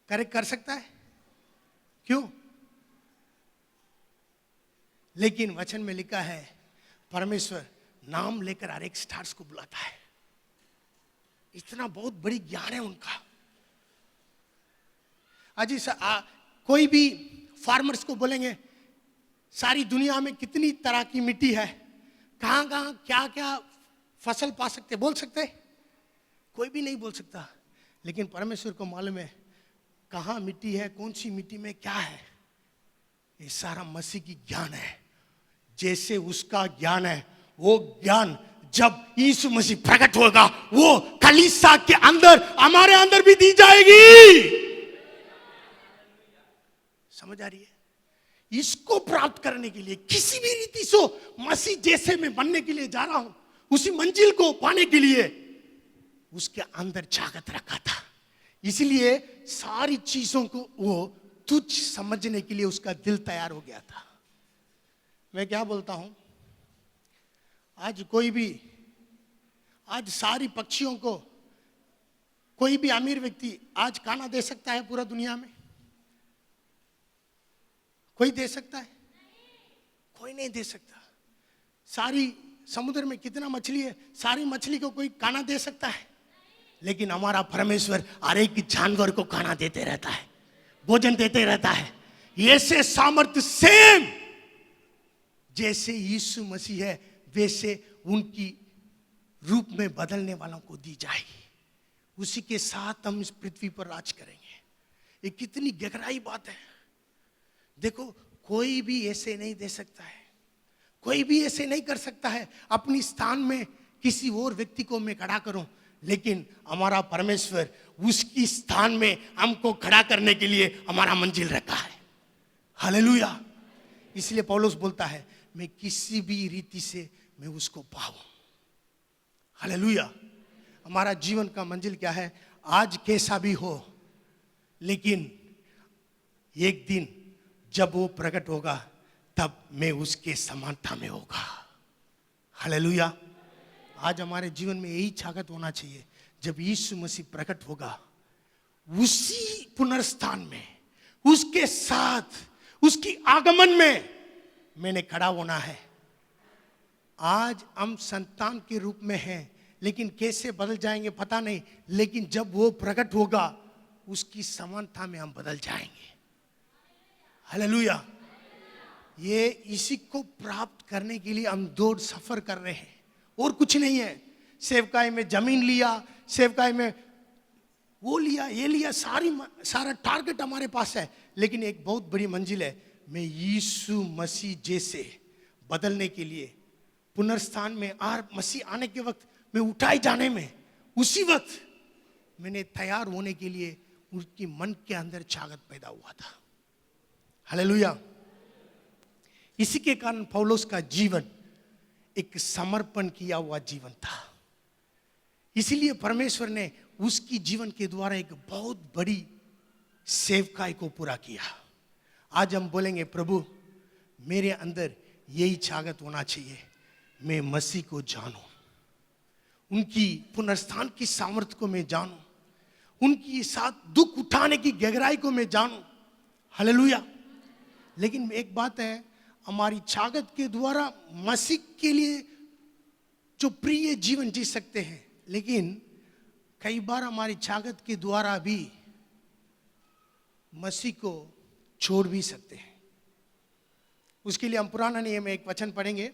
कर सकता है? क्यों? लेकिन वचन में लिखा है परमेश्वर नाम लेकर हर एक स्टार्स को बुलाता है। इतना बहुत बड़ी ज्ञान है उनका। आज कोई भी फार्मर्स को बोलेंगे सारी दुनिया में कितनी तरह की मिट्टी है, कहां कहां क्या क्या फसल पा सकते, बोल सकते? कोई भी नहीं बोल सकता। लेकिन परमेश्वर को मालूम है कहां मिट्टी है, कौन सी मिट्टी में क्या है। ये सारा मसीह की ज्ञान है। जैसे उसका ज्ञान है वो ज्ञान जब यीशु मसीह प्रकट होगा वो कलीसिया के अंदर हमारे अंदर भी दी जाएगी। समझ आ रही है? इसको प्राप्त करने के लिए किसी भी रीति से मसीह जैसे मैं बनने के लिए जा रहा हूं, उसी मंजिल को पाने के लिए उसके अंदर जागत रखा था। इसलिए सारी चीजों को वो तुच्छ समझने के लिए उसका दिल तैयार हो गया था। मैं क्या बोलता हूं, आज सारी पक्षियों को कोई भी अमीर व्यक्ति आज खाना दे सकता है पूरा दुनिया में? कोई दे सकता है? कोई नहीं दे सकता। सारी समुद्र में कितना मछली है, सारी मछली को कोई खाना दे सकता है? लेकिन हमारा परमेश्वर हर एक जानवर को खाना देते रहता है, भोजन देते रहता है। ऐसे सामर्थ्य सेम जैसे यीशु मसीह है वैसे उनकी रूप में बदलने वालों को दी जाएगी। उसी के साथ हम इस पृथ्वी पर राज करेंगे। ये कितनी गहराई बात है। देखो कोई भी ऐसे नहीं दे सकता है, कोई भी ऐसे नहीं कर सकता है अपनी स्थान में किसी और व्यक्ति को मैं खड़ा करूं। लेकिन हमारा परमेश्वर उसकी स्थान में हमको खड़ा करने के लिए हमारा मंजिल रखा है। हालेलुया। इसलिए पौलुस बोलता है मैं किसी भी रीति से मैं उसको पाऊं। हालेलुया। हमारा जीवन का मंजिल क्या है? आज कैसा भी हो, लेकिन एक दिन जब वो प्रकट होगा तब मैं उसके समानता में होगा। हालेलुया। आज हमारे जीवन में यही ताकत होना चाहिए। जब यीशु मसीह प्रकट होगा उसी पुनर्स्थान में, उसके साथ, उसकी आगमन में मैंने खड़ा होना है। आज हम संतान के रूप में हैं, लेकिन कैसे बदल जाएंगे पता नहीं। लेकिन जब वो प्रकट होगा उसकी समानता में हम बदल जाएंगे। हालेलुया। ये इसी को प्राप्त करने के लिए हम दौड़ सफर कर रहे हैं, और कुछ नहीं है। सेवकाई में जमीन लिया, सेवकाई में वो लिया, ये लिया, सारा टारगेट हमारे पास है। लेकिन एक बहुत बड़ी मंजिल है, मैं यीशु मसीह जैसे बदलने के लिए पुनर्स्थान में और मसीह आने के वक्त मैं उठाए जाने में, उसी वक्त मैंने तैयार होने के लिए उनकी मन के अंदर जागत पैदा हुआ था। हालेलुया। इसी के कारण पौलुस का जीवन एक समर्पण किया हुआ जीवन था। इसीलिए परमेश्वर ने उसकी जीवन के द्वारा एक बहुत बड़ी सेवकाई को पूरा किया। आज हम बोलेंगे प्रभु मेरे अंदर यही जागत होना चाहिए, मैं मसीह को जानूं, उनकी पुनर्स्थान की सामर्थ्य को मैं जानूं, उनकी साथ दुख उठाने की गहराई को मैं जानूं। हालेलुया। लेकिन एक बात है, हमारी चागत के द्वारा मसीह के लिए जो प्रिय जीवन जी सकते हैं, लेकिन कई बार हमारी चागत के द्वारा भी मसीह को छोड़ भी सकते हैं। उसके लिए हम पुराना नियम में एक वचन पढ़ेंगे,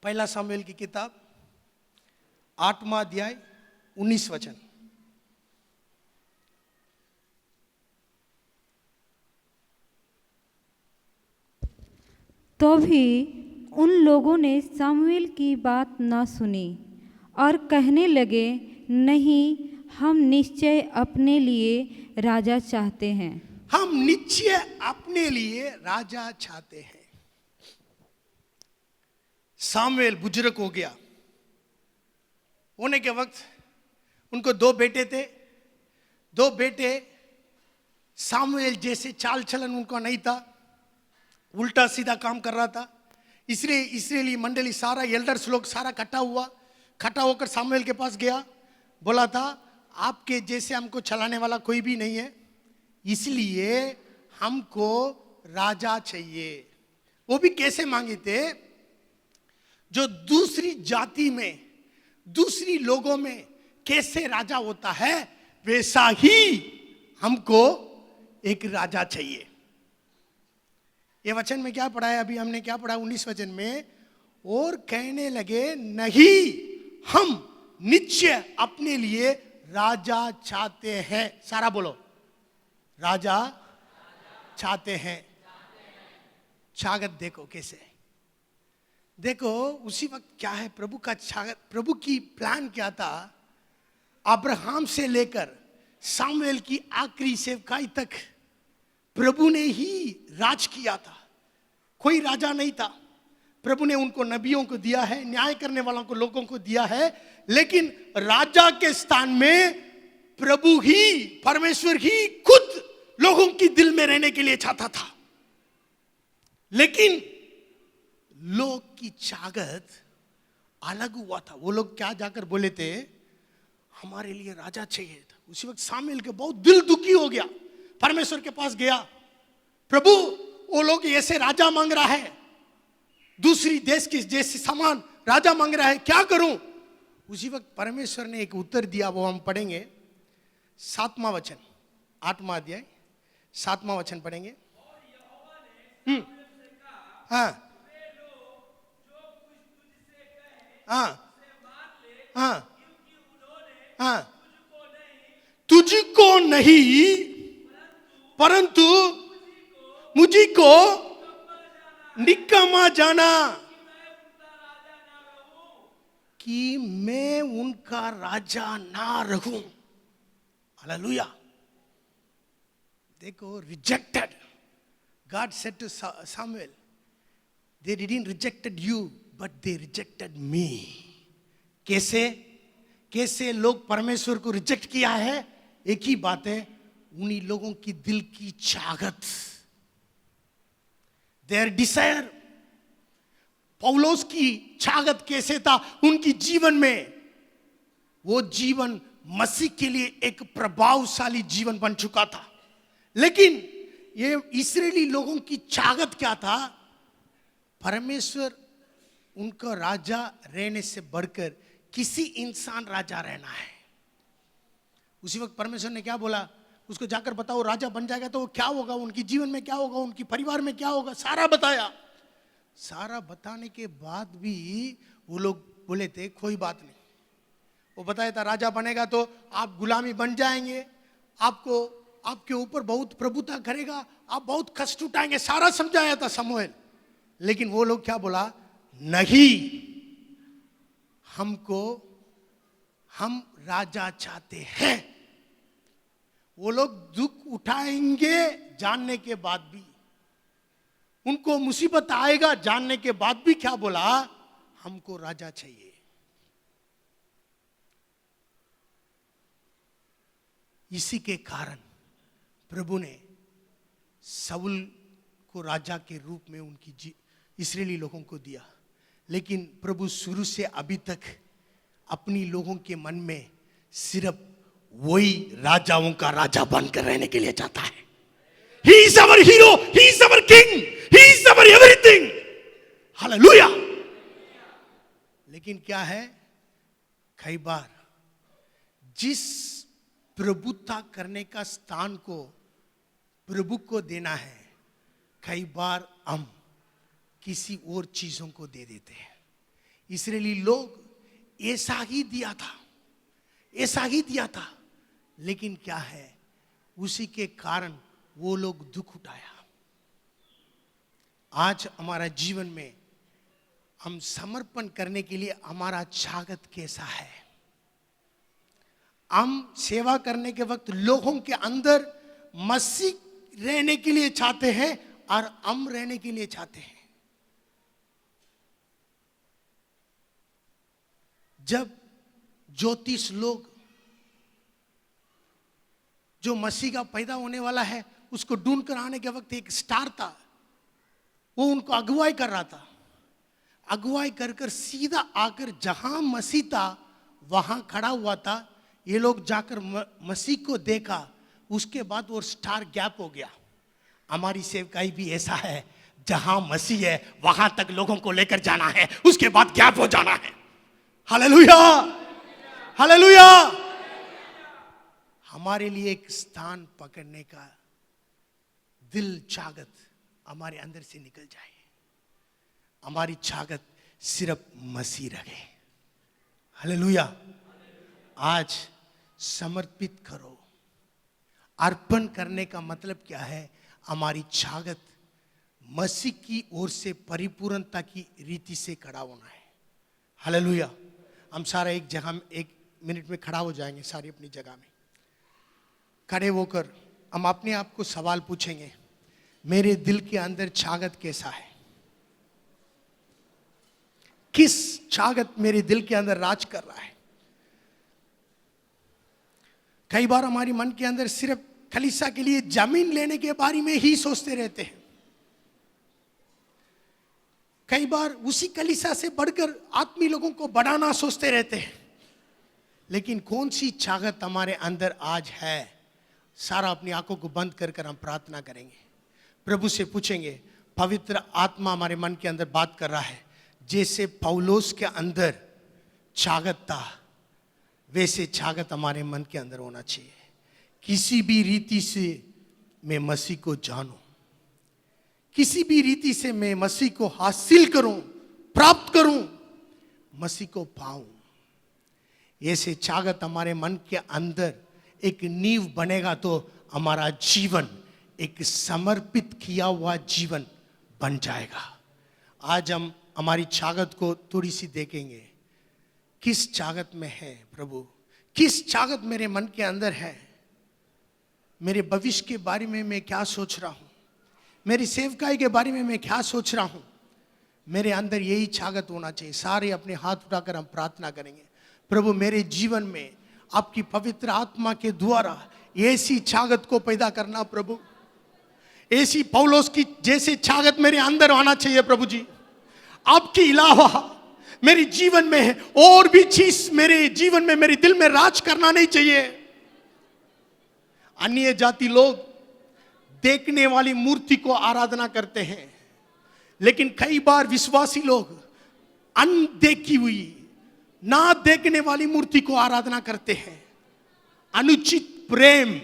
पहला सामुएल की किताब 8वां अध्याय 19 वचन। तो भी उन लोगों ने सामुएल की बात न सुनी और कहने लगे, नहीं, हम निश्चय अपने लिए राजा चाहते हैं। हम निश्चय अपने लिए राजा चाहते हैं। सामुएल बुजुर्ग हो गया, होने के वक्त उनको 2 बेटे थे। 2 बेटे सामुएल जैसे चाल चलन उनको नहीं था, उल्टा सीधा काम कर रहा था। इसलिए इस्राएली मंडली सारा एल्डर्स लोग सारा इकट्ठा होकर सामुएल के पास गया, बोला था आपके जैसे हमको चलाने वाला कोई भी नहीं है, इसलिए हमको राजा चाहिए। वो भी कैसे मांगे थे? जो दूसरी जाति में, दूसरी लोगों में कैसे राजा होता है, वैसा ही हमको एक राजा चाहिए। ये वचन में क्या पढ़ा है? अभी हमने क्या पढ़ा 19 वचन में? और कहने लगे, नहीं, हम निश्चय अपने लिए राजा चाहते हैं। सारा बोलो, राजा चाहते हैं। चागत देखो कैसे, देखो उसी वक्त क्या है प्रभु का चागत, प्रभु की प्लान क्या था? अब्राहम से लेकर सामुएल की आखिरी सेवकाई तक प्रभु ने ही राज किया था, कोई राजा नहीं था। प्रभु ने उनको नबियों को दिया है, न्याय करने वालों को, लोगों को दिया है, लेकिन राजा के स्थान में प्रभु ही, परमेश्वर ही खुद लोगों की दिल में रहने के लिए चाहता था। लेकिन लोग की चागत अलग हुआ था। वो लोग क्या जाकर बोले थे, हमारे लिए राजा चाहिए था। उसी वक्त सामुएल के बहुत दिल दुखी हो गया, परमेश्वर के पास गया, प्रभु वो लोग ऐसे राजा मांग रहा है, दूसरी देश की जैसे समान राजा मांग रहा है, क्या करूं? उसी वक्त परमेश्वर ने एक उत्तर दिया, वो हम पढ़ेंगे 7वां वचन, 8वां अध्याय 7वां वचन पढ़ेंगे। हाँ हाँ हाँ, तुझको नहीं परंतु मुझी को निकम्मा जाना कि मैं उनका राजा ना रहूं। हालेलुया। देखो, rejected, God said to Samuel, they didn't rejected you but they rejected me। कैसे लोग परमेश्वर को रिजेक्ट किया है? एक ही बात है, उन्हीं लोगों की दिल की चाहत, देयर डिजायर। पौलुस की चाहत कैसे था उनकी जीवन में? वो जीवन मसीह के लिए एक प्रभावशाली जीवन बन चुका था। लेकिन ये इस्राएली लोगों की चाहत क्या था? परमेश्वर उनका राजा रहने से बढ़कर किसी इंसान राजा रहना है। उसी वक्त परमेश्वर ने क्या बोला? उसको जाकर बताओ, राजा बन जाएगा तो क्या होगा, उनकी जीवन में क्या होगा, उनकी परिवार में क्या होगा, सारा बताया। सारा बताने के बाद भी वो लोग बोले थे कोई बात नहीं। वो बताया था राजा बनेगा तो आप गुलामी बन जाएंगे, आपको आपके ऊपर बहुत प्रभुता करेगा, आप बहुत कष्ट उठाएंगे, सारा समझाया था समूएल। लेकिन वो लोग क्या बोला? नहीं, हम राजा चाहते हैं। वो लोग दुख उठाएंगे जानने के बाद भी, उनको मुसीबत आएगा जानने के बाद भी क्या बोला? हमको राजा चाहिए। इसी के कारण प्रभु ने शाऊल को राजा के रूप में उनकी इस्राएली लोगों को दिया। लेकिन प्रभु शुरू से अभी तक अपनी लोगों के मन में सिर्फ वही राजाओं का राजा बनकर रहने के लिए चाहता है। He is our hero, he is our king, he is लेकिन क्या है, कई बार जिस प्रभुता करने का स्थान को प्रभु को देना है, कई बार हम किसी और चीजों को दे देते हैं। इसराइली लोग ऐसा ही दिया था, लेकिन क्या है, उसी के कारण वो लोग दुख उठाया। आज हमारा जीवन में हम समर्पण करने के लिए हमारा छागत कैसा है? हम सेवा करने के वक्त लोगों के अंदर मसीह रहने के लिए चाहते हैं और हम रहने के लिए चाहते हैं। जब ज्योतिष लोग जो मसीह का पैदा होने वाला है उसको ढूंढ कर आने के वक्त एक स्टार था, वो उनको अगुवाई कर रहा था। अगुवाई कर कर सीधा आकर जहां मसीह था वहां खड़ा हुआ था। ये लोग जाकर मसीह को देखा, उसके बाद वो स्टार गैप हो गया। हमारी सेवकाई भी ऐसा है, जहां मसीह है वहां तक लोगों को लेकर जाना है, उसके बाद गैप हो जाना है। Hallelujah, hallelujah. हमारे लिए एक स्थान पकड़ने का दिल चाहत हमारे अंदर से निकल जाए। हमारी चाहत सिर्फ मसीह रहे। हालेलुया। आज समर्पित करो। अर्पण करने का मतलब क्या है? हमारी चाहत मसीह की ओर से परिपूर्णता की रीति से खड़ा होना है। हालेलुया। हम सारा एक जगह में 1 मिनट में खड़ा हो जाएंगे, सारी अपनी जगह में खड़े होकर हम अपने आप को सवाल पूछेंगे, मेरे दिल के अंदर चाहत कैसा है? किस चाहत मेरे दिल के अंदर राज कर रहा है? कई बार हमारी मन के अंदर सिर्फ कलीसिया के लिए जमीन लेने के बारे में ही सोचते रहते हैं। कई बार उसी कलीसिया से बढ़कर आत्मीय लोगों को बढ़ाना सोचते रहते हैं। लेकिन कौन सी चाहत हमारे अंदर आज है? सारा अपनी आंखों को बंद कर कर हम प्रार्थना करेंगे, प्रभु से पूछेंगे। पवित्र आत्मा हमारे मन के अंदर बात कर रहा है, जैसे पौलुस के अंदर चाहत था वैसे चाहत हमारे मन के अंदर होना चाहिए। किसी भी रीति से मैं मसीह को जानूं, किसी भी रीति से मैं मसीह को हासिल करूं, प्राप्त करूं, मसीह को पाऊं। ऐसे चाहत हमारे मन के अंदर एक नींव बनेगा तो हमारा जीवन एक समर्पित किया हुआ जीवन बन जाएगा। आज हम हमारी चाहत को थोड़ी सी देखेंगे। किस चाहत में है प्रभु? किस चाहत मेरे मन के अंदर है? मेरे भविष्य के बारे में मैं क्या सोच रहा हूं? मेरी सेवकाई के बारे में मैं क्या सोच रहा हूं? मेरे अंदर यही चाहत होना चाहिए। सारे अपने हाथ उठाकर हम प्रार्थना करेंगे, प्रभु मेरे जीवन में आपकी पवित्र आत्मा के द्वारा ऐसी चाहत को पैदा करना प्रभु। ऐसी पौलुस की जैसे चाहत मेरे अंदर आना चाहिए प्रभु जी। आपके अलावा मेरे जीवन में और भी चीज मेरे जीवन में, मेरे दिल में राज करना नहीं चाहिए। अन्य जाति लोग देखने वाली मूर्ति को आराधना करते हैं, लेकिन कई बार विश्वासी लोग अनदेखी हुई, ना देखने वाली मूर्ति को आराधना करते हैं। अनुचित प्रेम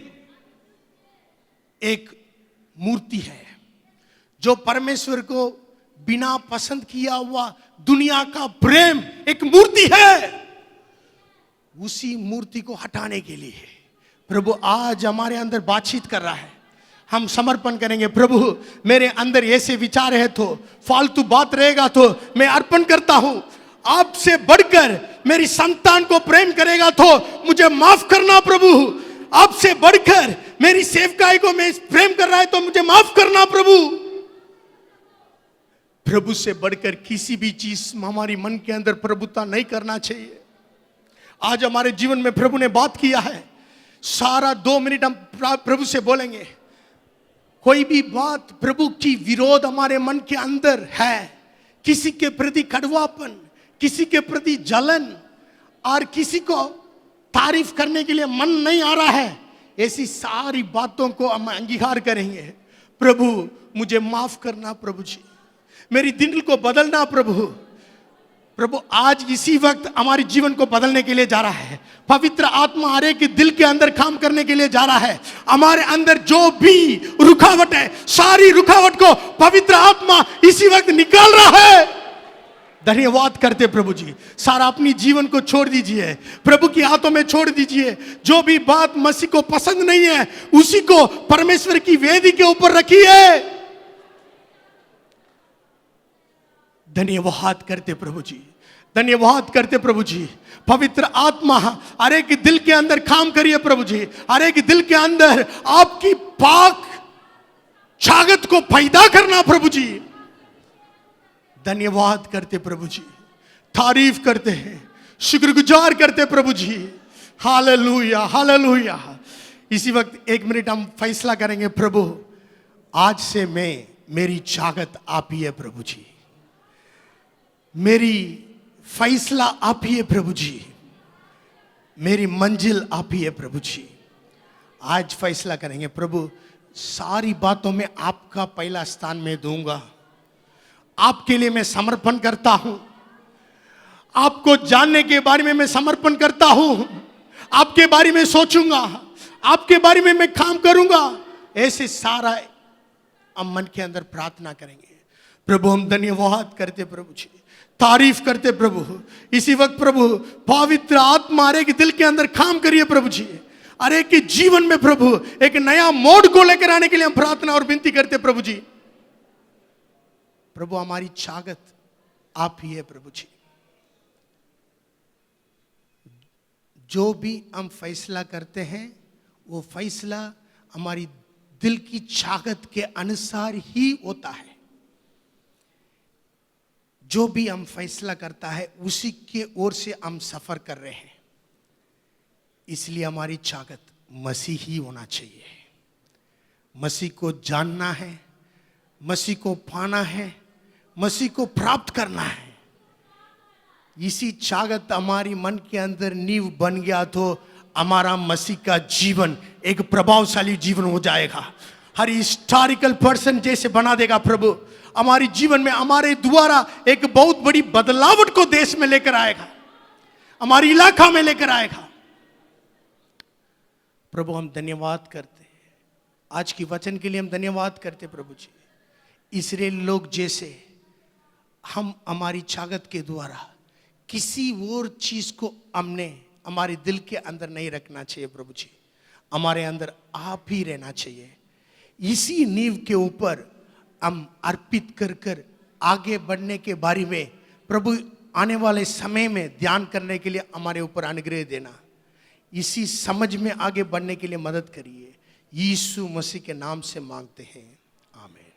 एक मूर्ति है जो परमेश्वर को बिना पसंद किया हुआ दुनिया का प्रेम एक मूर्ति है। उसी मूर्ति को हटाने के लिए प्रभु आज हमारे अंदर बातचीत कर रहा है। हम समर्पण करेंगे, प्रभु मेरे अंदर ऐसे विचार है तो, फालतू बात रहेगा तो मैं अर्पण करता हूं। आपसे बढ़कर मेरी संतान को प्रेम करेगा तो मुझे माफ करना प्रभु। आपसे बढ़कर मेरी सेवकाई को मैं प्रेम कर रहा है तो मुझे माफ करना प्रभु। प्रभु से बढ़कर किसी भी चीज हमारी मन के अंदर प्रभुता नहीं करना चाहिए। आज हमारे जीवन में प्रभु ने बात किया है। सारा 2 मिनट हम प्रभु से बोलेंगे। कोई भी बात प्रभु की विरोध हमारे मन के अंदर है, किसी के प्रति कड़वापन, किसी के प्रति जलन और किसी को तारीफ करने के लिए मन नहीं आ रहा है, ऐसी सारी बातों को हम अंगीकार करेंगे। प्रभु मुझे माफ करना प्रभु जी, मेरी दिल को बदलना प्रभु। प्रभु आज इसी वक्त हमारे जीवन को बदलने के लिए जा रहा है। पवित्र आत्मा हरे के दिल के अंदर काम करने के लिए जा रहा है। हमारे अंदर जो भी रुकावट है, सारी रुकावट को पवित्र आत्मा इसी वक्त निकाल रहा है। धन्यवाद करते प्रभु जी। सारा अपनी जीवन को छोड़ दीजिए, प्रभु की हाथों में छोड़ दीजिए। जो भी बात मसीह को पसंद नहीं है उसी को परमेश्वर की वेदी के ऊपर रखिए। धन्यवाद करते प्रभु जी, धन्यवाद करते प्रभु जी। पवित्र आत्मा हर एक दिल के अंदर काम करिए प्रभु जी। हर एक दिल के अंदर आपकी पाक छागत को पैदा करना प्रभु जी। धन्यवाद करते प्रभु जी, तारीफ करते हैं, शुक्रगुजार करते प्रभु जी। Hallelujah hallelujah. इसी वक्त 1 मिनट हम फैसला करेंगे, प्रभु आज से मेरी छागत आप ही है प्रभु जी। मेरी फैसला आप ही है प्रभु जी। मेरी मंजिल आप ही है प्रभु जी। आज फैसला करेंगे, प्रभु सारी बातों में आपका पहला स्थान मैं दूंगा। आपके लिए मैं समर्पण करता हूं। आपको जानने के बारे में मैं समर्पण करता हूं। आपके बारे में सोचूंगा, आपके बारे में मैं काम करूंगा। ऐसे सारा हम मन के अंदर प्रार्थना करेंगे। प्रभु हम धन्यवाद करते प्रभु जी, तारीफ करते प्रभु। इसी वक्त प्रभु पवित्र आत्मा हर एक दिल के अंदर काम करिए प्रभु जी। हर एक के जीवन में प्रभु एक नया मोड़ को लेकर आने के लिए हम प्रार्थना और विनती करते प्रभु जी। प्रभु हमारी छागत आप ही है प्रभु जी। जो भी हम फैसला करते हैं वो फैसला हमारी दिल की छागत के अनुसार ही होता है। जो भी हम फैसला करता है उसी के ओर से हम सफर कर रहे हैं। इसलिए हमारी छागत मसीह ही होना चाहिए। मसीह को जानना है, मसीह को पाना है, मसीह को प्राप्त करना है। इसी छागत हमारी मन के अंदर नींव बन गया तो हमारा मसीह का जीवन एक प्रभावशाली जीवन हो जाएगा। हर हिस्टोरिकल पर्सन जैसे बना देगा प्रभु। हमारे जीवन में हमारे द्वारा एक बहुत बड़ी बदलावट को देश में लेकर आएगा, हमारी इलाका में लेकर आएगा। प्रभु हम धन्यवाद करते हैं, आज की वचन के लिए हम धन्यवाद करते प्रभु जी। इस्राएल लोग जैसे हम हमारी छागत के द्वारा किसी और चीज को हमने हमारे दिल के अंदर नहीं रखना चाहिए प्रभु जी। हमारे अंदर आप ही रहना चाहिए। इसी नींव के ऊपर हम अर्पित कर कर आगे बढ़ने के बारे में प्रभु आने वाले समय में ध्यान करने के लिए हमारे ऊपर अनुग्रह देना। इसी समझ में आगे बढ़ने के लिए मदद करिए। यीशु मसीह के नाम से मांगते हैं, आमीन।